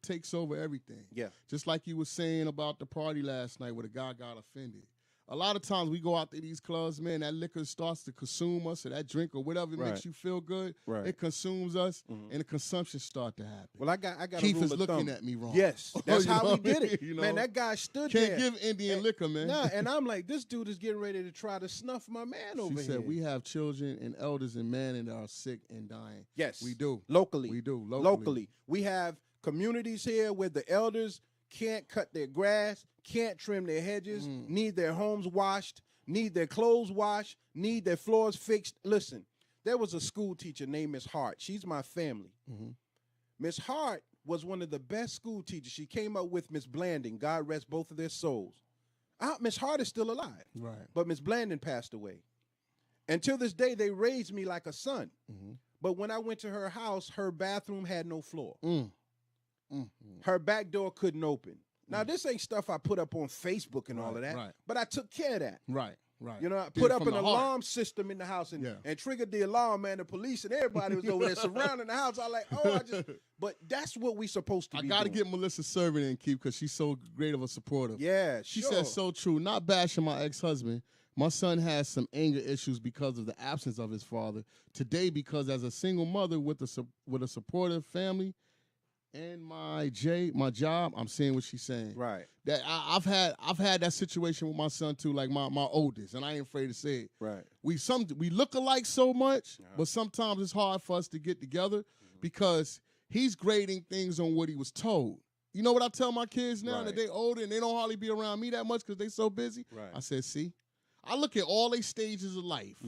takes over everything. Yeah. Just like you were saying about the party last night where the guy got offended. A lot of times we go out to these clubs, man, that liquor starts to consume us, or that drink or whatever makes you feel good. Right. It consumes us, and the consumption start to happen. Well, I got Keith a rule is of looking thumb. at me wrong. Yes, that's how he did it. You know? Man, that guy stood Can't there. give Indian liquor, man. Nah, and I'm like, this dude is getting ready to try to snuff my man over here. She said, we have children and elders and men that are sick and dying. Yes. We do. Locally. We do. Locally. We have communities here where the elders can't cut their grass, can't trim their hedges, need their homes washed, need their clothes washed, need their floors fixed. Listen, there was a school teacher named Miss Hart. She's my family. Miss Hart was one of the best school teachers. She came up with Miss Blanding. God rest both of their souls. Miss Hart is still alive. Right. But Miss Blanding passed away. Until this day, they raised me like a son. But when I went to her house, her bathroom had no floor. Her back door couldn't open. Now, this ain't stuff I put up on Facebook and all of that, but I took care of that. Right. You know, I put up an alarm system in the house and triggered the alarm, man. The police and everybody was over there surrounding the house. I like, but that's what we supposed to be I got to doing. get Melissa Serving in, Keith, because she's so great of a supporter. Yeah, She said so true. Not bashing my ex-husband. My son has some anger issues because of the absence of his father. Today, because as a single mother with a supportive family and my job, I'm seeing what she's saying. Right. That I've had that situation with my son too, like my oldest, and I ain't afraid to say it. Right. We look alike so much, but sometimes it's hard for us to get together because he's grading things on what he was told. You know what I tell my kids now that they older and they don't hardly be around me that much because they so busy? Right. I said, see, I look at all these stages of life.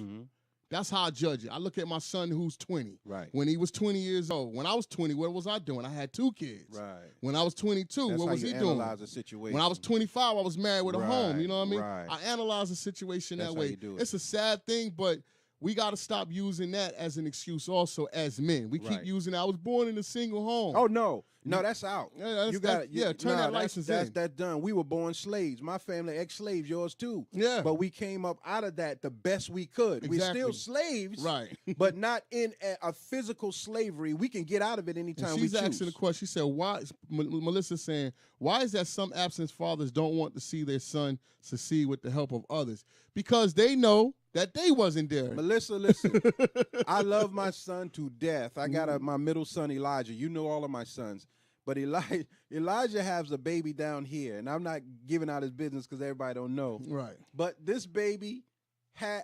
That's how I judge it. I look at my son who's 20. Right. When he was 20 years old. When I was 20, what was I doing? I had 2 kids. Right. When I was 22, That's what how was you he doing? analyze a situation. When I was 25, I was married with a home. You know what I mean? Right. I analyze the situation That's that how way. you do it. It's a sad thing, but we got to stop using that as an excuse also as men. We keep using, I was born in a single home. Oh, no. No, that's out. Yeah, turn that license in. That's done. We were born slaves. My family, ex-slaves, yours too. Yeah. But we came up out of that the best we could. Exactly. We're still slaves. Right. But not in a physical slavery. We can get out of it anytime we choose. She's asking a question. She said, why, Melissa's saying, why is that some absent fathers don't want to see their son succeed with the help of others? Because they know that they wasn't there. Melissa, listen, I love my son to death. I got my middle son, Elijah. You know all of my sons. But Elijah has a baby down here, and I'm not giving out his business because everybody don't know. Right. But this baby had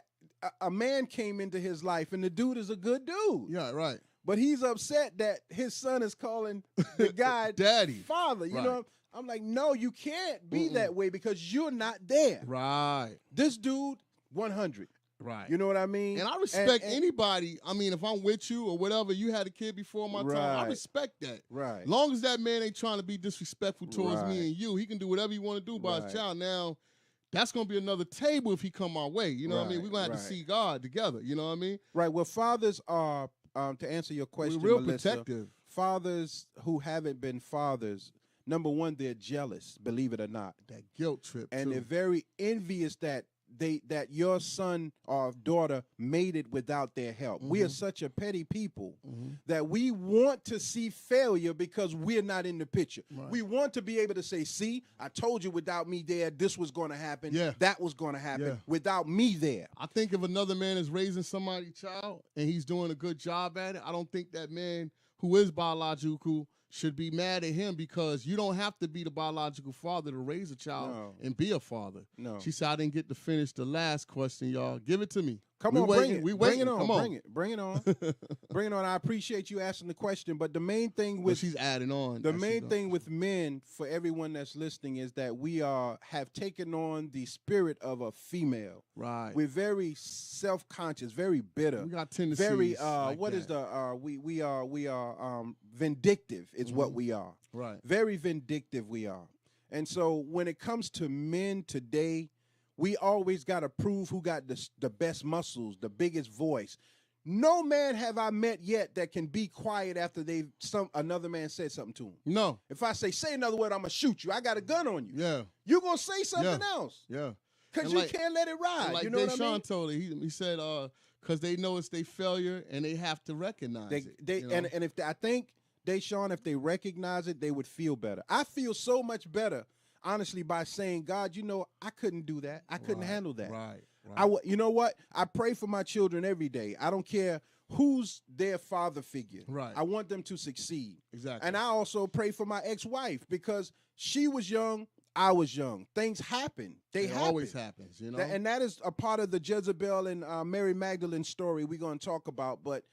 a man came into his life, and the dude is a good dude. Yeah, right. But he's upset that his son is calling the guy Daddy, father. You know, I'm like, no, you can't be that way because you're not there. Right. This dude, 100. Right. You know what I mean? And I respect anybody. I mean, if I'm with you or whatever, you had a kid before my time, I respect that. Right. Long as that man ain't trying to be disrespectful towards me and you, he can do whatever he want to do by his child. Now, that's going to be another table if he come our way. You know what I mean? We're going to have to see God together. You know what I mean? Right. Well, fathers are, to answer your question, we're real Melissa, protective. Fathers who haven't been fathers, number one, they're jealous, believe it or not. That guilt trip, and they're very envious that your son or daughter made it without their help. We are such a petty people that we want to see failure because we're not in the picture. Right. We want to be able to say, see, I told you without me there, this was going to happen. Yeah. That was going to happen without me there. I think if another man is raising somebody's child and he's doing a good job at it, I don't think that man who is biological should be mad at him because you don't have to be the biological father to raise a child and be a father. No. She said, I didn't get to finish the last question, y'all. Give it to me. Come we on, waiting. bring it. We bring waiting. it on. Come on. Bring it. Bring it on. Bring it on. I appreciate you asking the question, but the main thing Well, with she's adding on. the main thing with men, for everyone that's listening, is that we have taken on the spirit of a female. Right. We're very self-conscious, very bitter. We got tendencies. Very like what that. is the we are vindictive is what we are. Right. Very vindictive we are. And so when it comes to men today, we always got to prove who got the best muscles, the biggest voice. No man have I met yet that can be quiet after another man said something to him. No. If I say another word, I'm gonna shoot you. I got a gun on you. Yeah. You're gonna say something else. Yeah. Because And you can't let it ride. Like you know what I Deshaun mean? told her, he said, because they know it's their failure and they have to recognize it. You know? And if I think Deshaun, if they recognize it, they would feel better. I feel so much better, honestly, by saying, God, you know, I couldn't do that. I couldn't handle that. Right. You know what? I pray for my children every day. I don't care who's their father figure. Right. I want them to succeed. Exactly. And I also pray for my ex-wife because she was young, I was young. Things happen. It always happens, you know. And that is a part of the Jezebel and Mary Magdalene story we're going to talk about. But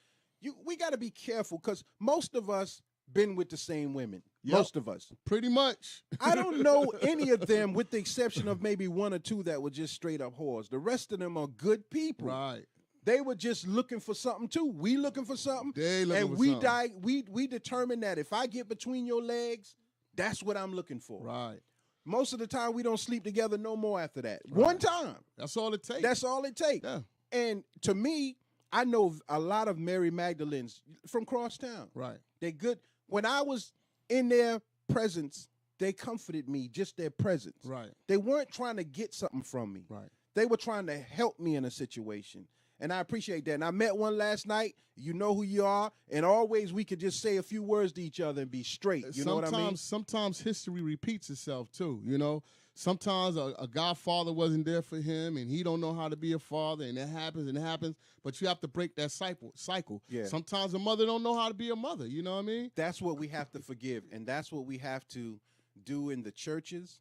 we got to be careful because most of us been with the same women. Yep. Most of us. Pretty much. I don't know any of them, with the exception of maybe one or two that were just straight up whores. The rest of them are good people. Right. They were just looking for something too. We looking for something. They looking and for we something. we determined that if I get between your legs, that's what I'm looking for. Right. Most of the time we don't sleep together no more after that. Right. One time. That's all it takes. That's all it takes. Yeah. And to me, I know a lot of Mary Magdalenes from Crosstown. Right. They're good. When I was in their presence, they comforted me, just their presence. Right. They weren't trying to get something from me. Right. They were trying to help me in a situation. And I appreciate that. And I met one last night. You know who you are. And always we could just say a few words to each other and be straight. You know what I mean? Sometimes history repeats itself too, you know. Sometimes a godfather wasn't there for him and he don't know how to be a father, and it happens and it happens. But you have to break that cycle. Yeah. Sometimes a mother don't know how to be a mother, you know what I mean? That's what we have to forgive. And that's what we have to do in the churches.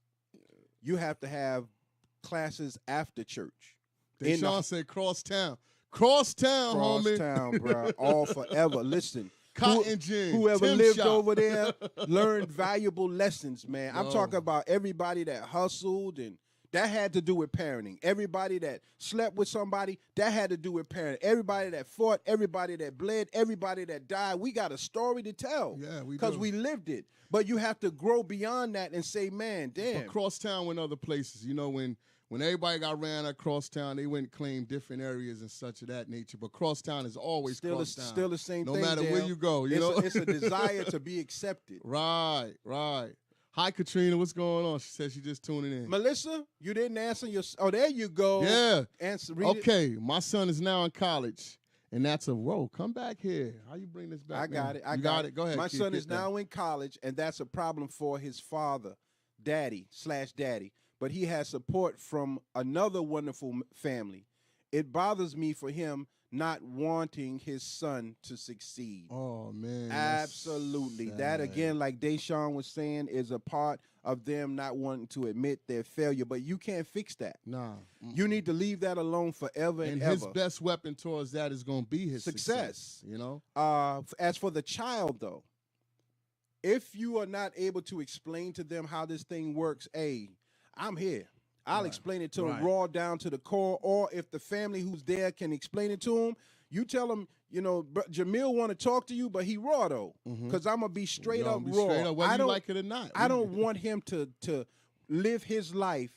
You have to have classes after church. Deshaun said Crosstown. Crosstown, homie. Crosstown, bro. All forever. Listen. Cotton gin. Whoever Tim lived Shop. over there learned valuable lessons, man. I'm No. talking about everybody that hustled, and that had to do with parenting. Everybody that slept with somebody, that had to do with parenting. Everybody that fought, everybody that bled, everybody that died, we got a story to tell. Yeah, we Because do. we lived it. But you have to grow beyond that and say, man, damn. But Crosstown went other places. You know, when everybody got ran at Crosstown, they went and claimed different areas and such of that nature. But Crosstown is always Crosstown. Still the same no thing. No matter where Dale. you go, you it's know? it's a desire to be accepted. Right. Hi, Katrina. What's going on? She said she's just tuning in. Melissa, you didn't answer your. Oh, there you go. Yeah. Read it. Okay, my son is now in college, and that's a whoa. Come back here. How you bring this back? I got man? it. I You got it. Go ahead. My kid, son get is that. now in college, and that's a problem for his father, daddy. But he has support from another wonderful family. It bothers me for him not wanting his son to succeed. Oh man, that's Absolutely. sad. That again, like Deshaun was saying, is a part of them not wanting to admit their failure. But you can't fix that. Nah. You need to leave that alone forever and ever. his best weapon towards that is going to be his success. You know. As for the child, though, if you are not able to explain to them how this thing works, I'm here. I'll explain it to them raw down to the core. Or if the family who's there can explain it to them, you tell them, you know, Jamil want to talk to you, but he raw though, because I'm gonna be straight up raw. Straight up, whether I don't you like it or not. I don't want him to live his life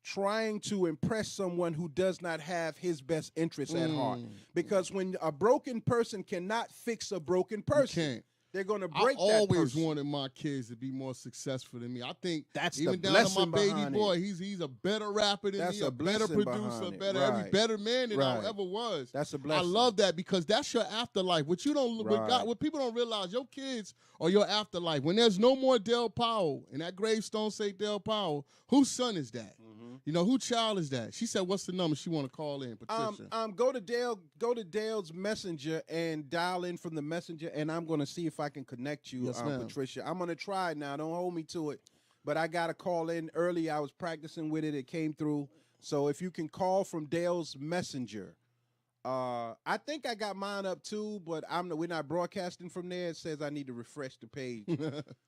trying to impress someone who does not have his best interests at heart. Because when a broken person cannot fix a broken person, can't. they're going to break that I always person. wanted my kids to be more successful than me. I think That's even the down to my blessing baby behind boy, it. he's a better rapper than That's me, a a better blessing producer, behind it. better Right. every better man than I Right. ever was. That's a I blessing. love that because that's your afterlife. What you don't, what people don't realize, your kids are your afterlife. When there's no more Del Powell and that gravestone say Del Powell, whose son is that? You know, who child is that? She said, what's the number she want to call in, Patricia? Go to Dale's Messenger and dial in from the Messenger, and I'm going to see if I can connect you, Yes, ma'am. Patricia. I'm going to try now. Don't hold me to it. But I got a call in early. I was practicing with it. It came through. So if you can call from Dale's Messenger. I think I got mine up too, but we're not broadcasting from there. It says I need to refresh the page.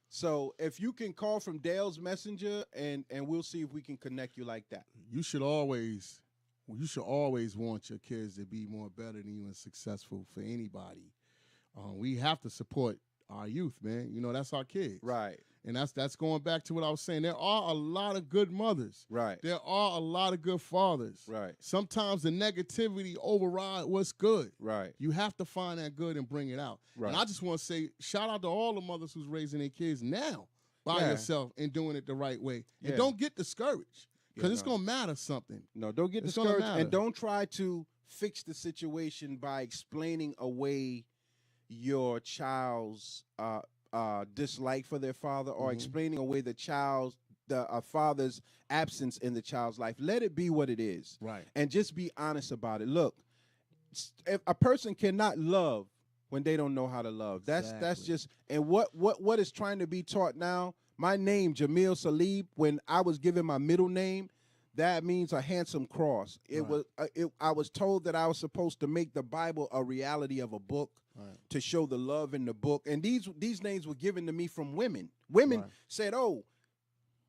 So if you can call from Dale's Messenger, and we'll see if we can connect you like that. You should always want your kids to be more better than you and successful for anybody. We have to support our youth, man. You know, that's our kids. Right. And that's going back to what I was saying. There are a lot of good mothers. Right. There are a lot of good fathers. Right. Sometimes the negativity override what's good. Right. You have to find that good and bring it out. Right. And I just want to say, shout out to all the mothers who's raising their kids now by yourself and doing it the right way. And don't get discouraged, because it's going to matter something. No, don't get discouraged, and don't try to fix the situation by explaining away your child's dislike for their father, or explaining away the father's absence in the child's life. Let it be what it is, right? And just be honest about it. Look, if a person cannot love when they don't know how to love, that's just, and what is trying to be taught now. My name, Jamil Salib, when I was given my middle name, that means a handsome cross. I was told that I was supposed to make the Bible a reality of a book, to show the love in the book. And these names were given to me from women. Women said, "Oh,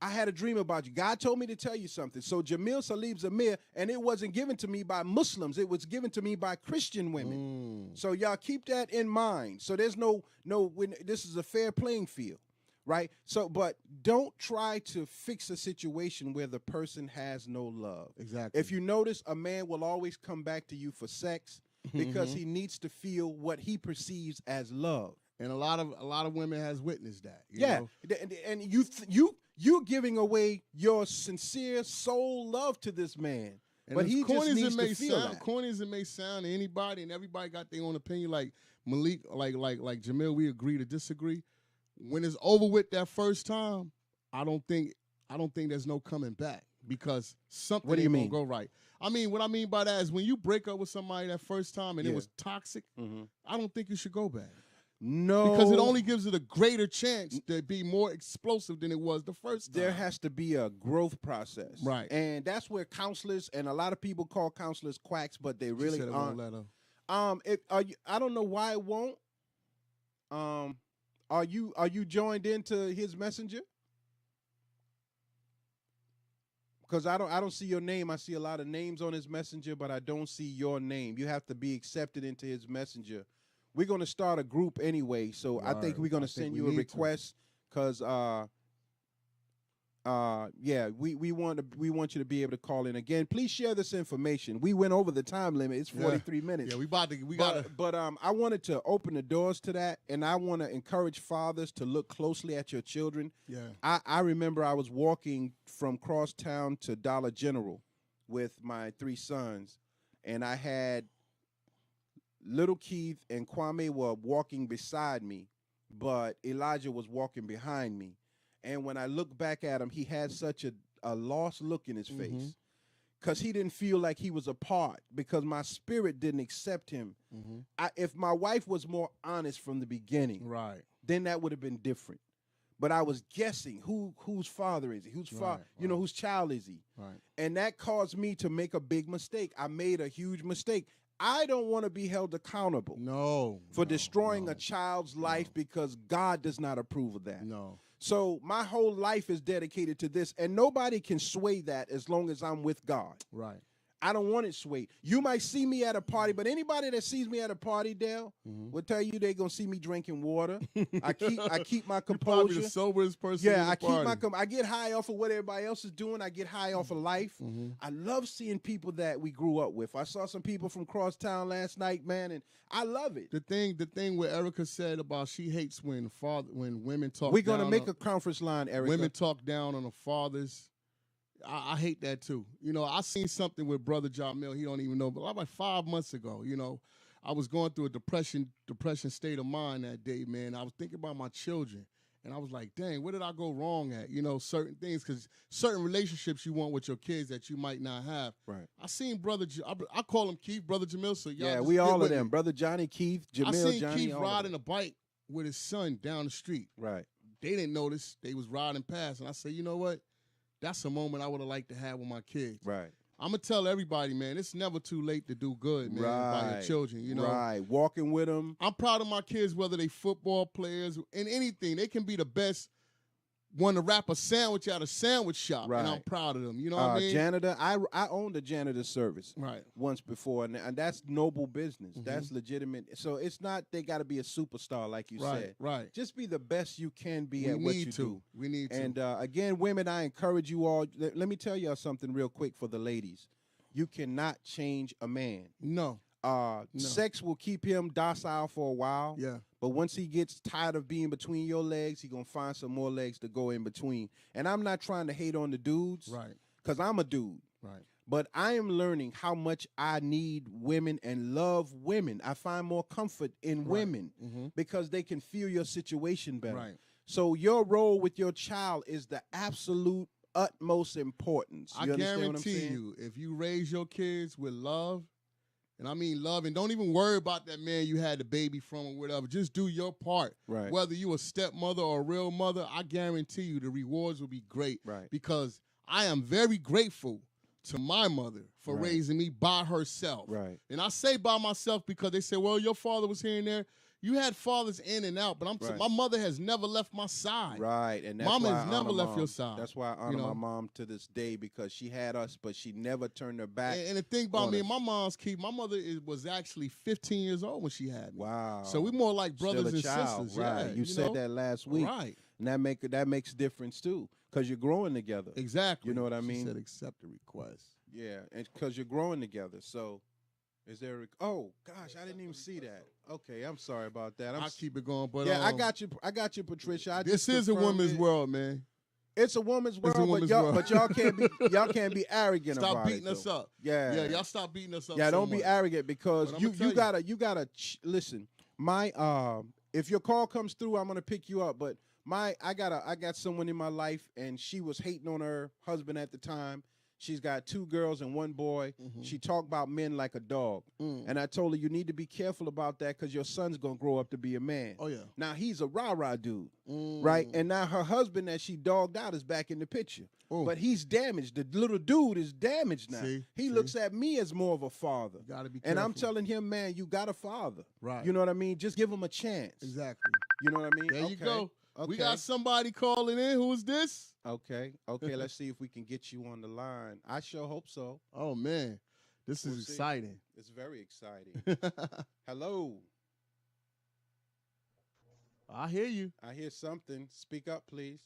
I had a dream about you. God told me to tell you something." So Jamil Salib Zamir, and it wasn't given to me by Muslims. It was given to me by Christian women. So y'all keep that in mind. So there's this is a fair playing field. Right? So, but don't try to fix a situation where the person has no love. Exactly. If you notice, a man will always come back to you for sex because he needs to feel what he perceives as love. And a lot of women has witnessed that. You know? And you're giving away your sincere soul love to this man. And but he just needs to feel that. Corny as it may sound to anybody, and everybody got their own opinion. Like Malik, like Jamil, we agree to disagree. When it's over with that first time, I don't think there's no coming back, because something ain't gonna go right. I mean, what I mean by that is, when you break up with somebody that first time and it was toxic, I don't think you should go back. No. Because it only gives it a greater chance to be more explosive than it was the first time. There has to be a growth process. Right. And that's where counselors, and a lot of people call counselors quacks, but they really aren't. I don't know why it won't. Are you joined into his messenger? Because I don't see your name. I see a lot of names on his messenger, but I don't see your name. You have to be accepted into his messenger. We're going to start a group anyway, so I think we're going to send you a request, because we want you to be able to call in. Again, please share this information. We went over the time limit. It's 43 minutes. Yeah, we got to. But I wanted to open the doors to that, and I want to encourage fathers to look closely at your children. Yeah. I remember I was walking from Crosstown to Dollar General with my 3 sons, and I had little Keith and Kwame were walking beside me, but Elijah was walking behind me. And when I look back at him, he had such a lost look in his face, because he didn't feel like he was a part, because my spirit didn't accept him. If my wife was more honest from the beginning, then that would have been different. But I was guessing whose father is he? Whose child is he? Right. And that caused me to make a big mistake. I made a huge mistake. I don't want to be held accountable for destroying a child's life, because God does not approve of that. No. So my whole life is dedicated to this, and nobody can sway that as long as I'm with God. Right. I don't want it swayed. You might see me at a party, but anybody that sees me at a party, Dale, will tell you they're gonna see me drinking water. I keep my composure. You're probably the soberest person. Yeah, I get high off of what everybody else is doing. I get high off of life. I love seeing people that we grew up with. I saw some people from Crosstown last night, man, and I love it. The thing what Erica said about she hates when women talk. We're gonna make a conference line, Erica. Women talk down on the fathers. I hate that too. You know, I seen something with Brother Jamil. He don't even know, but like 5 months ago, you know, I was going through a depression state of mind that day, man. I was thinking about my children, And I was like, dang, where did I go wrong at? You know, certain things, because certain relationships you want with your kids that you might not have. Right. I seen I call him Keith, Brother Jamil. So y'all Yeah, just we get all of with them. me. Brother Johnny, Keith, I Jamil, seen Johnny. Keith riding a bike with his son down the street. Right. They didn't notice. They was riding past. And I said, you know what? That's a moment I would have liked to have with my kids. Right. I'm going to tell everybody, man, it's never too late to do good, man, by your children, you know. Right. Walking with them. I'm proud of my kids, whether they football players in anything. They can be the best one to wrap a sandwich at a sandwich shop, Right. and I'm proud of them. You know what I mean? Janitor. I owned a janitor service Right. once before, and that's noble business. That's legitimate. So it's not they got to be a superstar like you said. Right. Just be the best you can be at what you do. We need to. And again, women, I encourage you all. Let me tell y'all something real quick for the ladies. You cannot change a man. No. Sex will keep him docile for a while. Yeah. But once he gets tired of being between your legs, he's going to find some more legs to go in between. And I'm not trying to hate on the dudes. Right. Because I'm a dude. Right. But I am learning how much I need women and love women. I find more comfort in women because they can feel your situation better. Right. So your role with your child is the absolute utmost importance. I guarantee you, if you raise your kids with love, and I mean love, and don't even worry about that man you had the baby from or whatever. Just do your part. Right. Whether you a stepmother or a real mother, I guarantee you the rewards will be great. Right. Because I am very grateful to my mother for raising me by herself. Right. And I say by myself because they say, well, your father was here and there. You had fathers in and out, but my mother has never left my side. Right, and that's Mama why has I never honor left mom. your side. That's why I honor my mom to this day because she had us, but she never turned her back. And the thing about me and my mom's key, my mother was actually 15 years old when she had me. Wow. So we more like brothers Still a and child. sisters. Right. Yeah, you said that last week. Right. And that makes difference too because you're growing together. Exactly. You know what I mean? She said accept the request. Yeah, and because you're growing together. So is there oh gosh, I didn't even see that. Okay, I'm sorry about that. I'll keep it going, but yeah, I got you, Patricia. This is a woman's world, man. It's a woman's world, world. but y'all can't be arrogant stop about it. Stop beating us up. Yeah, y'all stop beating us up. Yeah, so don't much. be arrogant because you gotta listen. My if your call comes through, I'm gonna pick you up. But I got someone in my life, and she was hating on her husband at the time. She's got 2 girls and 1 boy. She talked about men like a dog. And I told her, you need to be careful about that because your son's going to grow up to be a man. Oh, yeah. Now, he's a rah-rah dude, right? And now her husband that she dogged out is back in the picture. But he's damaged. The little dude is damaged now. He looks at me as more of a father. Gotta be careful. And I'm telling him, man, you got a father. Right. You know what I mean? Just give him a chance. Exactly. You know what I mean? There you go. Okay. We got somebody calling in. Who is this? Okay. Let's see if we can get you on the line. I sure hope so. Oh man, this is exciting. It's very exciting. Hello. I hear you. I hear something. Speak up, please.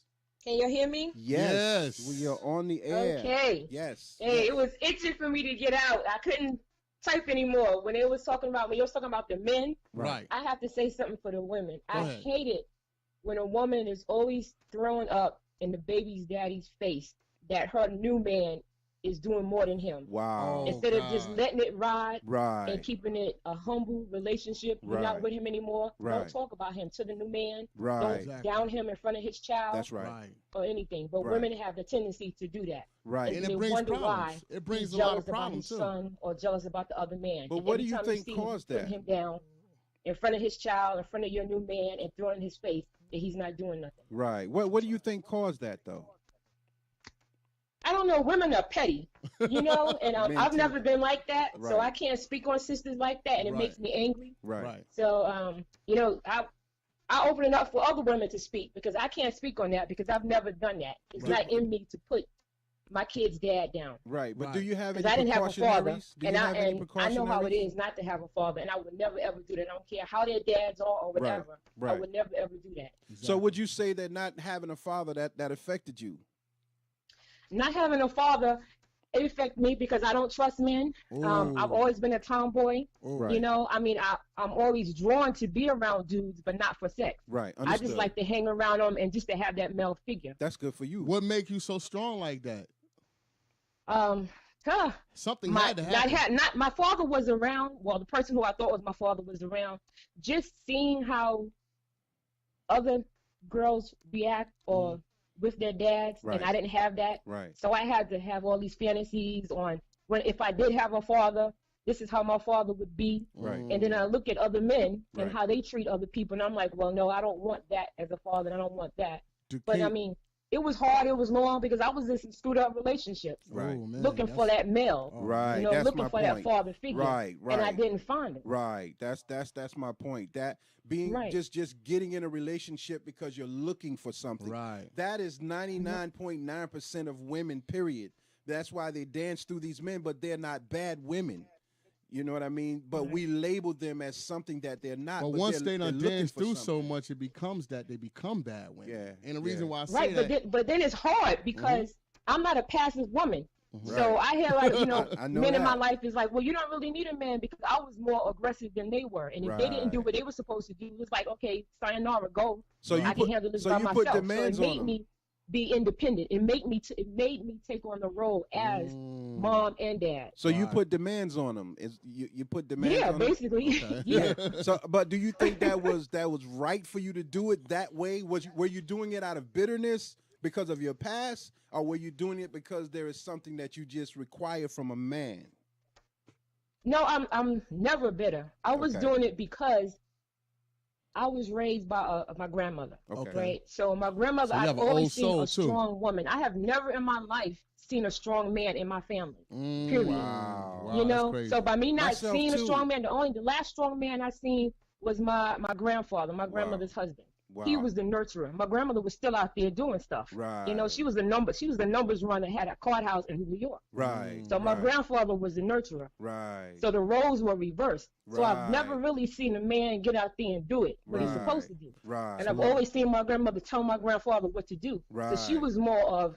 Can you hear me? Yes. We are on the air. Okay. Yes. Hey, it was itching for me to get out. I couldn't type anymore when you was talking about the men. Right. I have to say something for the women. Go I ahead. hate it when a woman is always throwing up in the baby's daddy's face that her new man is doing more than him. Wow. Instead of just letting it ride Right. and keeping it a humble relationship, you're Right. not with him anymore. Right. Don't talk about him to the new man. Right. Don't Exactly. down him in front of his child That's right. Right. or anything. But Right. women have the tendency to do that. Right. And They it brings wonder problems. why It brings he's a lot jealous of about problems his too. son or jealous about the other man. But And what do every you time think see him, caused putting that? him down in front of his child, in front of your new man, and throwing in his face that he's not doing nothing. Right. What do you think caused that though? I don't know. Women are petty, you know, and Men I've too. never been like that, so Right. I can't speak on sisters like that, and it Right. makes me angry. Right. So, you know, I open it up for other women to speak because I can't speak on that because I've never done that. It's Right. not in me to put my kid's dad down. Right. But Right. do you have any Because I didn't have a father, precautionaries? Do you and have any I know how it precautionaries? is not to have a father, and I would never ever do that. I don't care how their dads are or whatever. I Right. would never ever do that. So would you say that not having a father that affected you? Not having a father, it affected me because I don't trust men. I've always been a tomboy. Right. You know, I mean, I'm always drawn to be around dudes, but not for sex. Right. I Understood. just like to hang around them and just to have that male figure. That's good for you. What make you so strong like that? Something had to happen. My father was around. Well, the person who I thought was my father was around. Just seeing how other girls react or with their dads, Right. and I didn't have that. Right. So I had to have all these fantasies on when if I did have a father, this is how my father would be. Right. And then I look at other men and Right. how they treat other people, and I'm like, well, no, I don't want that as a father. I don't want that. But I mean, it was hard. It was long because I was in some screwed up relationships, Right. Oh, man, looking for that male, Right. you know, That's looking my for point. that father figure, Right. and I Right. didn't find it. Right. That's my point. That being Right. just getting in a relationship because you're looking for something. Right. That is 99.9% of women, period. That's why they dance through these men, but they're not bad women. You know what I mean? But we label them as something that they're not. But but once they're they done looking dance for through so something. much, it becomes that they become bad women. Yeah, And the reason yeah. why I say Right, that, but then it's hard because I'm not a passive woman. Right. So I hear like, you know, I know men in my that. life is like, well, you don't really need a man because I was more aggressive than they were. And if they didn't do Right. what they were supposed to do, it was like, okay, sayonara, go. So you I put can handle this so by you myself. put demands so it on made them. me be independent. It made me take on the role as mom and dad. So you Right. put demands on them. Is you put demands Yeah, on them? basically. Okay. Yeah. So, but do you think that was right for you to do it that way? Were you doing it out of bitterness because of your past, or were you doing it because there is something that you just require from a man? No, I'm never bitter. I was Okay. doing it because I was raised by my grandmother. Okay. Right. So my grandmother, So you have I've an always old seen soul, a too. strong woman. I have never in my life seen a strong man in my family. Period. Wow. You that's know, crazy. so by me not Myself, seeing a too. strong man, the last strong man I seen was my grandfather, my grandmother's husband. He Wow. was the nurturer. My grandmother was still out there doing stuff. Right. You know, she was the numbers runner, had a card house in New York. Right. So my right, grandfather was the nurturer. Right. So the roles were reversed. So I've never Right. really seen a man get out there and do it what he's supposed to do. Right. And I've always seen my grandmother tell my grandfather what to do. So she Right. was more of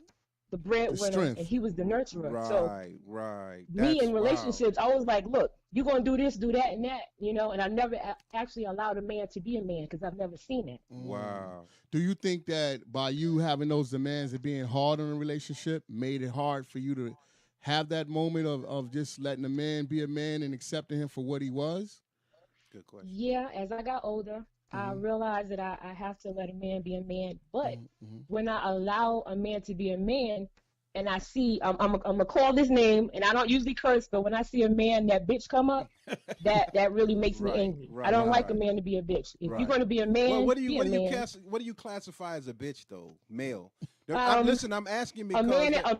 the breadwinner strength. and he was the nurturer. Right. So Right. me That's in relationships, I was like, look, you're going to do this, do that, and that, you know, and I never actually allowed a man to be a man because I've never seen it. Wow. Do you think that by you having those demands and being hard on a relationship made it hard for you to have that moment of just letting a man be a man and accepting him for what he was? Good question. Yeah, as I got older, I realized that I have to let a man be a man. But when I allow a man to be a man, and I see, I'm gonna call this name, and I don't usually curse, but when I see a man that bitch come up, that really makes me Right, angry. right, I don't like a right. man to be a bitch. If Right. you're gonna be a man, Well, what do be you a man. what do you classify as a bitch though? Male. Um, Listen, I'm asking A because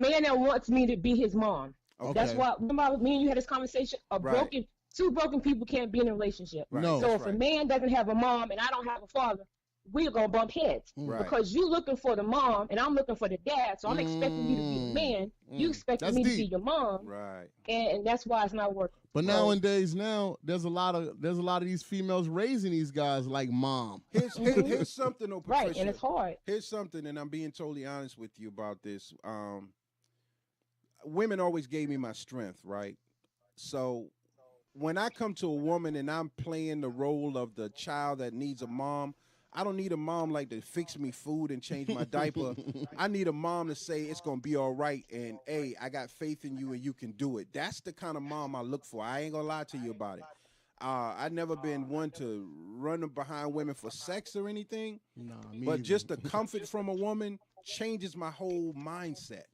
man that wants me to be his mom. Okay. That's why. Remember, me and you had this conversation. Right. Two broken people can't be in a relationship. Right, No. So that's if a right. man doesn't have a mom and I don't have a father, we're gonna bump heads Right. because you looking for the mom and I'm looking for the dad. So I'm expecting you to be the man. You expecting That's me to be deep. your mom, Right. and that's why it's not working. But Right. nowadays, there's a lot of these females raising these guys like mom. Here's something though, Patricia. Right, and it's hard. Here's something, and I'm being totally honest with you about this. Women always gave me my strength, right? So when I come to a woman and I'm playing the role of the child that needs a mom, I don't need a mom like to fix me food and change my diaper. I need a mom to say it's gonna be all right, and hey, I got faith in you and you can do it. That's the kind of mom I look for. I ain't gonna lie to you about it. I've never been one to run behind women for sex or anything, Nah, me but either. just the comfort from a woman changes my whole mindset.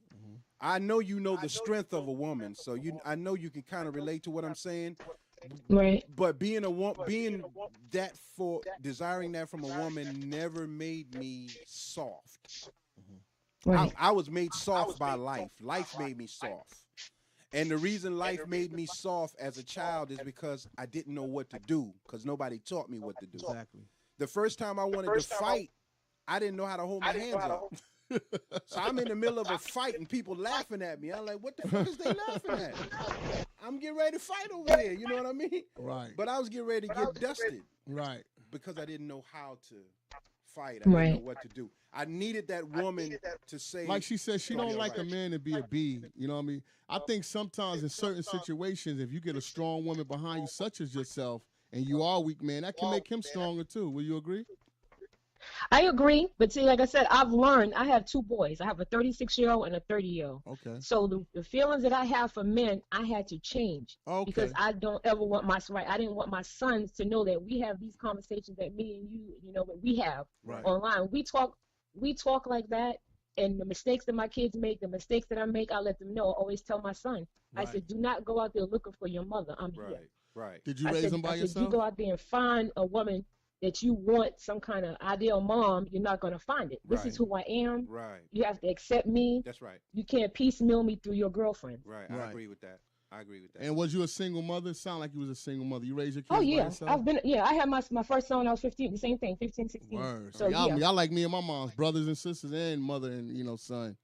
I know you know the strength of a woman, so I know you can kind of relate to what I'm saying. Right. But being desiring that from a woman never made me soft. Right. I was made soft by life. Life made me soft. And the reason life made me soft as a child is because I didn't know what to do because nobody taught me what to do. Exactly. The first time I wanted to fight, I didn't know how to hold my hands up. So I'm in the middle of a fight and people laughing at me. I'm like, what the fuck is they laughing at? I'm getting ready to fight over here. You know what I mean? Right. But I was getting ready to get dusted Right. because I didn't know how to fight. I didn't Right. know what to do. I needed that woman to say, Like she said, she It's gonna don't be like a alright. man to be a B. You know what I mean? I think sometimes in certain situations, if you get a strong woman behind you, such as yourself, and you are a weak man, that can make him stronger too. Will you agree? I agree, but see, like I said, I've learned. I have two boys. I have a 36-year-old and a 30-year-old. Okay. So the feelings that I have for men, I had to change because Okay. I don't ever want my right. I didn't want my sons to know that we have these conversations that me and you know, that we have Right. online. We talk like that, and the mistakes that my kids make, the mistakes that I make, I let them know. I always tell my son, I Right. said, do not go out there looking for your mother. I'm here. Right. Right. Did you I raise said, them by I said, you yourself? go out there and find a woman that you want some kind of ideal mom, you're not going to find it. This is Right. who I am. Right. You have to accept me. That's right. You can't piecemeal me through your girlfriend. Right. Right. I agree with that. I agree with that. And was you a single mother? Sound like you was a single mother. You raised your kids Oh, by yeah. yourself? I had my first son when I was 15. The same thing, 15, 16. Word. So, y'all, yeah. y'all like me and my mom's brothers and sisters and mother and, son.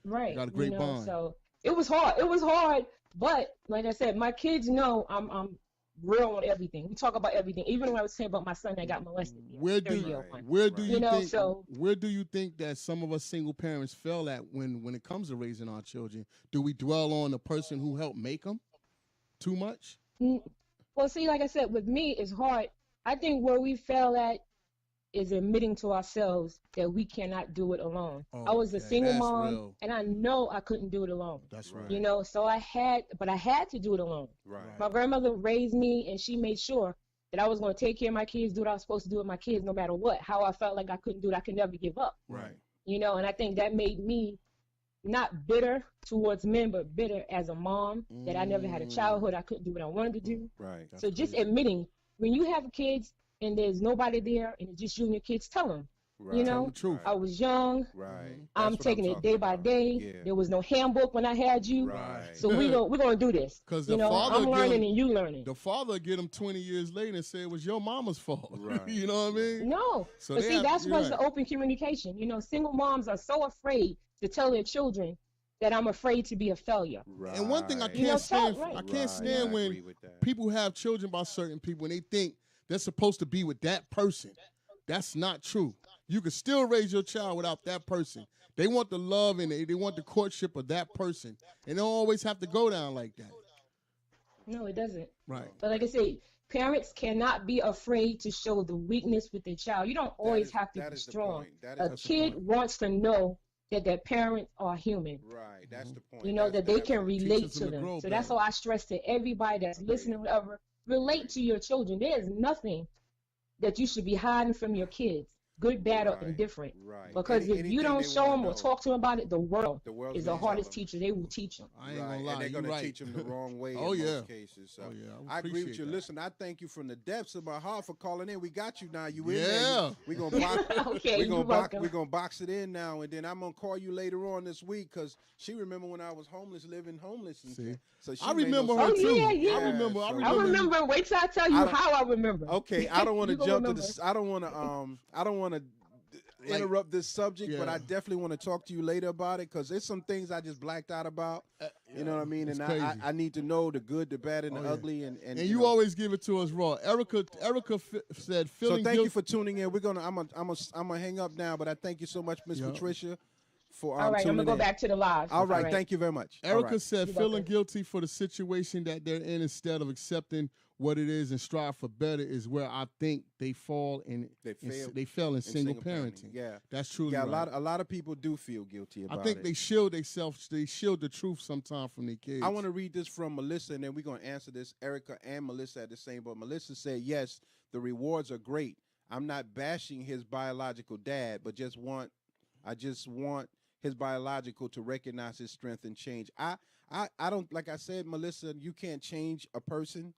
Right. Got a great bond. So it was hard. It was hard. But like I said, my kids know I'm real on everything. We talk about everything. Even when I was saying about my son that got molested. Where do you think that some of us single parents fail at when it comes to raising our children? Do we dwell on the person who helped make them too much? Well, see, like I said, with me, it's hard. I think where we fail at is admitting to ourselves that we cannot do it alone. I was a single mom, real. and I know I couldn't do it alone. That's right. You know, so I had to do it alone. Right. My grandmother raised me, and she made sure that I was going to take care of my kids, do what I was supposed to do with my kids, no matter what. How I felt like I couldn't do it, I could never give up. Right. You know, and I think that made me not bitter towards men, but bitter as a mom, that I never had a childhood. I couldn't do what I wanted to do. Right. So just admitting, when you have kids and there's nobody there and it's just you and your kids, tell them. Right. You Tell know, them the truth. I was young. Right. I'm That's what taking it talking day by about. day. Yeah. There was no handbook when I had you. Right. So we're gonna do this. 'Cause you the know, father I'm give learning them- and you learning. The father get them 20 years later and say it was your mama's fault. Right. You know what I mean? No. So But they see, have- that's you're what's right. the open communication. You know, single moms are so afraid to tell their children that I'm afraid to be a failure. Right. And one thing I Right. can't stand, right. I can't Right. stand I when agree with that. people have children by certain people and they think they're supposed to be with that person. That's not true. You can still raise your child without that person. They want the love and they want the courtship of that person. And they don't always have to go down like that. No, it doesn't. Right. But like I say, parents cannot be afraid to show the weakness with their child. You don't always have to that be is the strong. point. That A is the kid point. wants to know that their parents are human. Right. That's the point. You know, that they can relate Teaches them to to them. grow So that's better. all I stress to everybody that's listening, whatever. Relate to your children. There is nothing that you should be hiding from your kids, good, bad, or Right, indifferent. right. Because if Anything you don't they show wanna them or know. talk to them about it, the world The world's is the gonna tell hardest them. teacher. They will teach them. I ain't Right, gonna lie. and they're you gonna right. teach them the wrong way Oh, in yeah. most cases. So Oh, yeah. I agree with appreciate you. that. Listen, I thank you from the depths of my heart for calling in. We got you now. You in Yeah. there? We're gonna box. Okay, we're you're gonna box. welcome. We're gonna box it in now, and then I'm gonna call you later on this week because she remember when I was homeless, living homeless. And See? so she I made no remember sense. her Oh, too. yeah, yeah. I remember. Yeah, I so- remember. I remember. Wait till I tell you I don't- how I remember. Okay, I don't want to You gonna jump to remember. this. I don't want to interrupt this subject, but Yeah. I definitely want to talk to you later about it because there's some things I just blacked out about. You know what I mean? It's And crazy. I need to know the good, the bad, and Oh, the yeah. ugly. And And you you know. always give it to us raw. Erica said, So feeling thank guilty. you for tuning in. We're gonna. I'm gonna hang up now, but I thank you so much, Miss Yeah. Patricia, for All right, I'm tuning gonna go in. back to the live. All right, thank you very much. All Erica right. said, You're feeling welcome. guilty for the situation that they're in instead of accepting what it is and strive for better is where I think they fall in. They fail in single parenting. Yeah, That's true. yeah. A lot of people do feel guilty about I think it. they shield themselves. They shield the truth sometimes from their kids. I want to read this from Melissa, and then we're going to answer this. Erica and Melissa at the same, but Melissa said, yes, the rewards are great. I'm not bashing his biological dad, but I just want his biological to recognize his strength and change. I don't, like I said, Melissa, you can't change a person,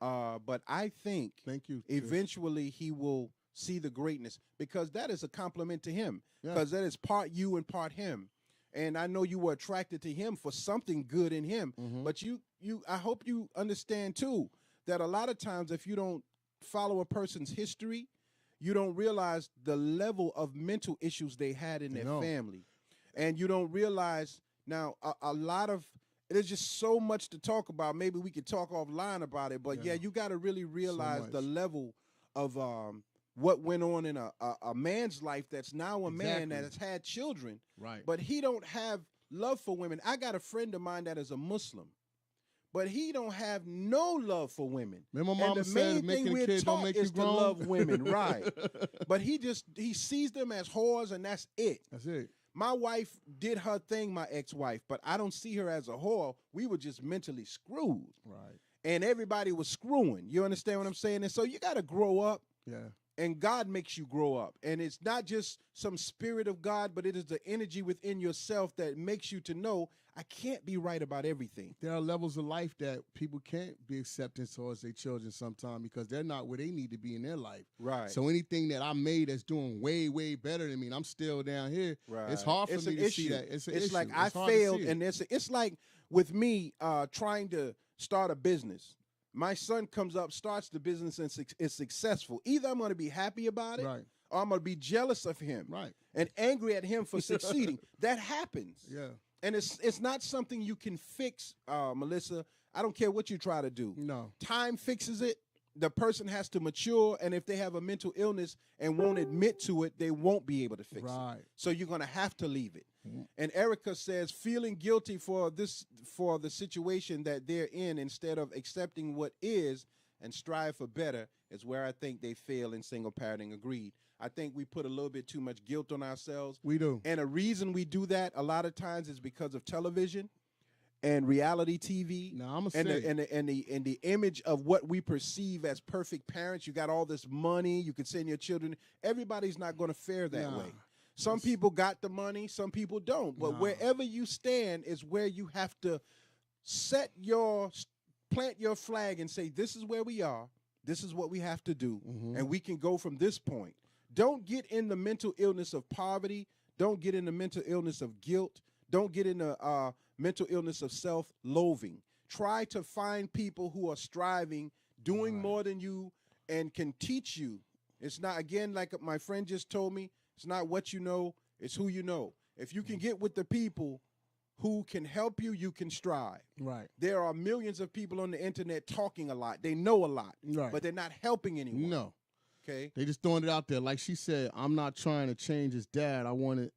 but I think Thank you. eventually he will see the greatness because that is a compliment to him Yeah. because that is part you and part him. And I know you were attracted to him for something good in him, but I hope you understand too that a lot of times if you don't follow a person's history, you don't realize the level of mental issues they had in their family, and you don't realize now a lot of. There's just so much to talk about. Maybe we could talk offline about it, but yeah you got to really realize the level of what went on in a man's life that's now a man that has had children, Right. but he don't have love for women. I got a friend of mine that is a Muslim, but he don't have no love for women. Remember, and mama the said main making thing a we're kid don't taught make you is to grown. love women, right? But he sees them as whores, and that's it. That's it. My wife did her thing, my ex-wife, but I don't see her as a whore. We were just mentally screwed. Right. And everybody was screwing. You understand what I'm saying? And so you got to grow up. Yeah. And God makes you grow up. And it's not just some spirit of God, but it is the energy within yourself that makes you to know I can't be right about everything. There are levels of life that people can't be accepting towards their children sometimes because they're not where they need to be in their life. Right. So anything that I made that's doing way, way better than me, and I'm still down here, Right. it's hard for me to see that. It's an issue. like It's I hard to failed, see it. and it's like with me trying to start a business. My son comes up, starts the business, and is successful. Either I'm going to be happy about it, Right. or I'm going to be jealous of him, Right. and angry at him for succeeding. That happens. Yeah. And it's not something you can fix, Melissa. I don't care what you try to do. No. Time fixes it. The person has to mature, and if they have a mental illness and won't admit to it, they won't be able to fix Right. it. So you're going to have to leave it. And Erica says feeling guilty for the situation that they're in instead of accepting what is and strive for better is where I think they fail in single parenting. Agreed. I think we put a little bit too much guilt on ourselves. We do. And a reason we do that a lot of times is because of television and reality TV. Now I'm and say the image of what we perceive as perfect parents. You got all this money, you can send your children. Everybody's not going to fare that Nah. way. Some people got the money, some people don't. But Nah. wherever you stand is where you have to plant your flag and say, this is where we are. This is what we have to do. And we can go from this point. Don't get in the mental illness of poverty. Don't get in the mental illness of guilt. Don't get in the mental illness of self-loathing. Try to find people who are striving, doing more than you, and can teach you. It's not, again, like my friend just told me, it's not what you know, it's who you know. If you can get with the people who can help you, you can strive. Right. There are millions of people on the internet talking a lot. They know a lot, Right. but they're not helping anyone. No. Okay. They just throwing it out there. Like she said, I'm not trying to change his dad. I want him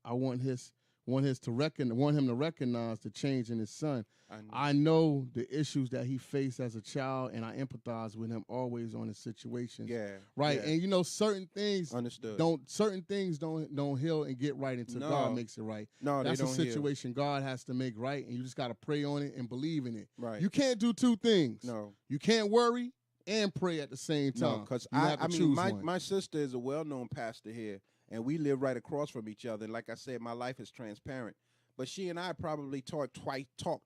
to recognize the change in his son. I know the issues that he faced as a child, and I empathize with him always on his situation. Yeah. Right. Yeah. And you know, certain things Understood. don't heal and get right until No. God makes it right. No, That's they a don't heal. situation God has to make right, and you just got to pray on it and believe in it. Right. You can't do two things. No. You can't worry and pray at the same time. No, because You have to choose one. my sister is a well-known pastor here, and we live right across from each other. And like I said, my life is transparent. But she and I probably talk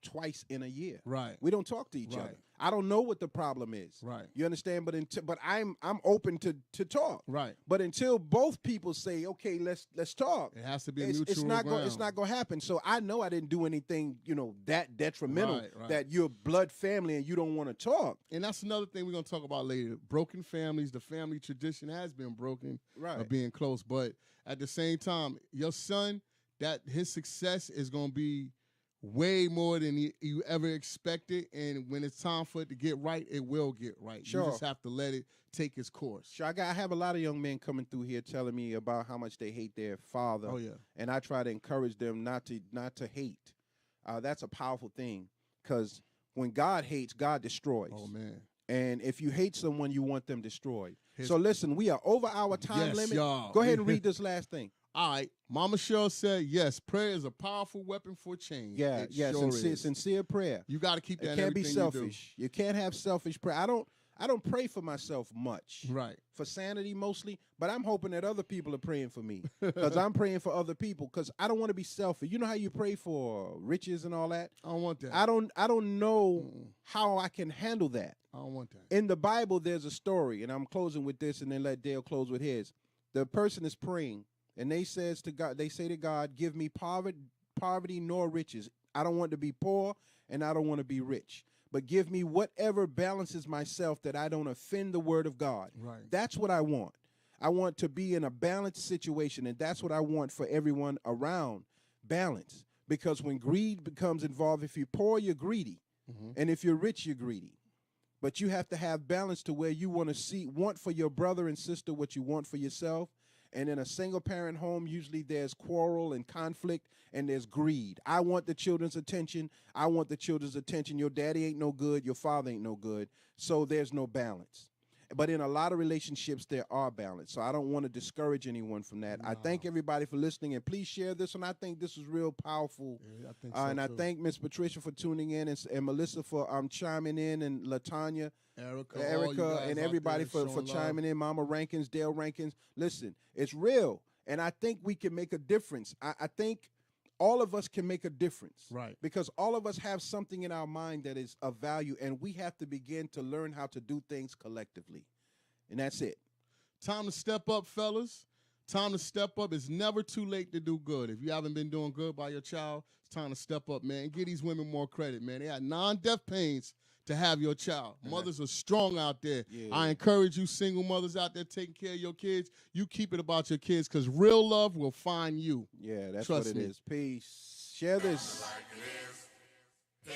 twice in a year. Right. We don't talk to each Right. other. I don't know what the problem is. Right. You understand? But I'm open to talk. Right. But until both people say, okay, let's talk. It has to be a It's mutual not ground. it's not gonna happen. So I know I didn't do anything, that detrimental. Right. That you're blood family and you don't want to talk. And that's another thing we're going to talk about later. Broken families, the family tradition has been broken Right. of being close. But at the same time, your son, that his success is going to be way more than you ever expected. And when it's time for it to get right, it will get right. Sure. You just have to let it take its course. Sure, I have a lot of young men coming through here telling me about how much they hate their father. Oh, yeah. And I try to encourage them not to hate. That's a powerful thing, because when God hates, God destroys. Oh, man. And if you hate someone, you want them destroyed. His- So listen, we are over our time Yes, limit. y'all. Go ahead and read this last thing. All right. Mama Cheryl said, yes, prayer is a powerful weapon for change. Yeah, It yeah, sure sincere, is. sincere prayer. You got to keep that It in can't be everything you do. selfish. You can't have selfish prayer. I don't pray for myself much. Right. For sanity mostly, but I'm hoping that other people are praying for me, because I'm praying for other people, because I don't want to be selfish. You know how you pray for riches and all that? I don't want that. I don't know how I can handle that. I don't want that. In the Bible, there's a story, and I'm closing with this, and then let Dale close with his. The person is praying, and they say to God, give me poverty nor riches. I don't want to be poor, and I don't want to be rich. But give me whatever balances myself, that I don't offend the word of God. Right. That's what I want. I want to be in a balanced situation, and that's what I want for everyone around, balance. Because when greed becomes involved, if you're poor, you're greedy. And if you're rich, you're greedy. But you have to have balance to where you want for your brother and sister what you want for yourself, And in a single parent home, usually there's quarrel and conflict and there's greed. I want the children's attention. I want the children's attention. Your daddy ain't no good. Your father ain't no good. So there's no balance. But in a lot of relationships, there are balance. So I don't want to discourage anyone from that. No. I thank everybody for listening, and please share this. And I think this is real powerful. Yeah, I think so and too. I thank Miss Patricia for tuning in, and Melissa for chiming in, and LaTanya, Erica and everybody for chiming in. Mama Rankins, Dale Rankins. Listen, it's real, and I think we can make a difference. I think all of us can make a difference. Right. Because all of us have something in our mind that is of value, and we have to begin to learn how to do things collectively. And that's it. Time to step up, fellas. Time to step up. It's never too late to do good. If you haven't been doing good by your child, it's time to step up, man. Give these women more credit, man. They had non-death pains to have your child. Mothers are strong out there. Yeah. I encourage you single mothers out there taking care of your kids. You keep it about your kids because real love will find you. Yeah, that's Trust what it me. is. Peace. Share this. Like this.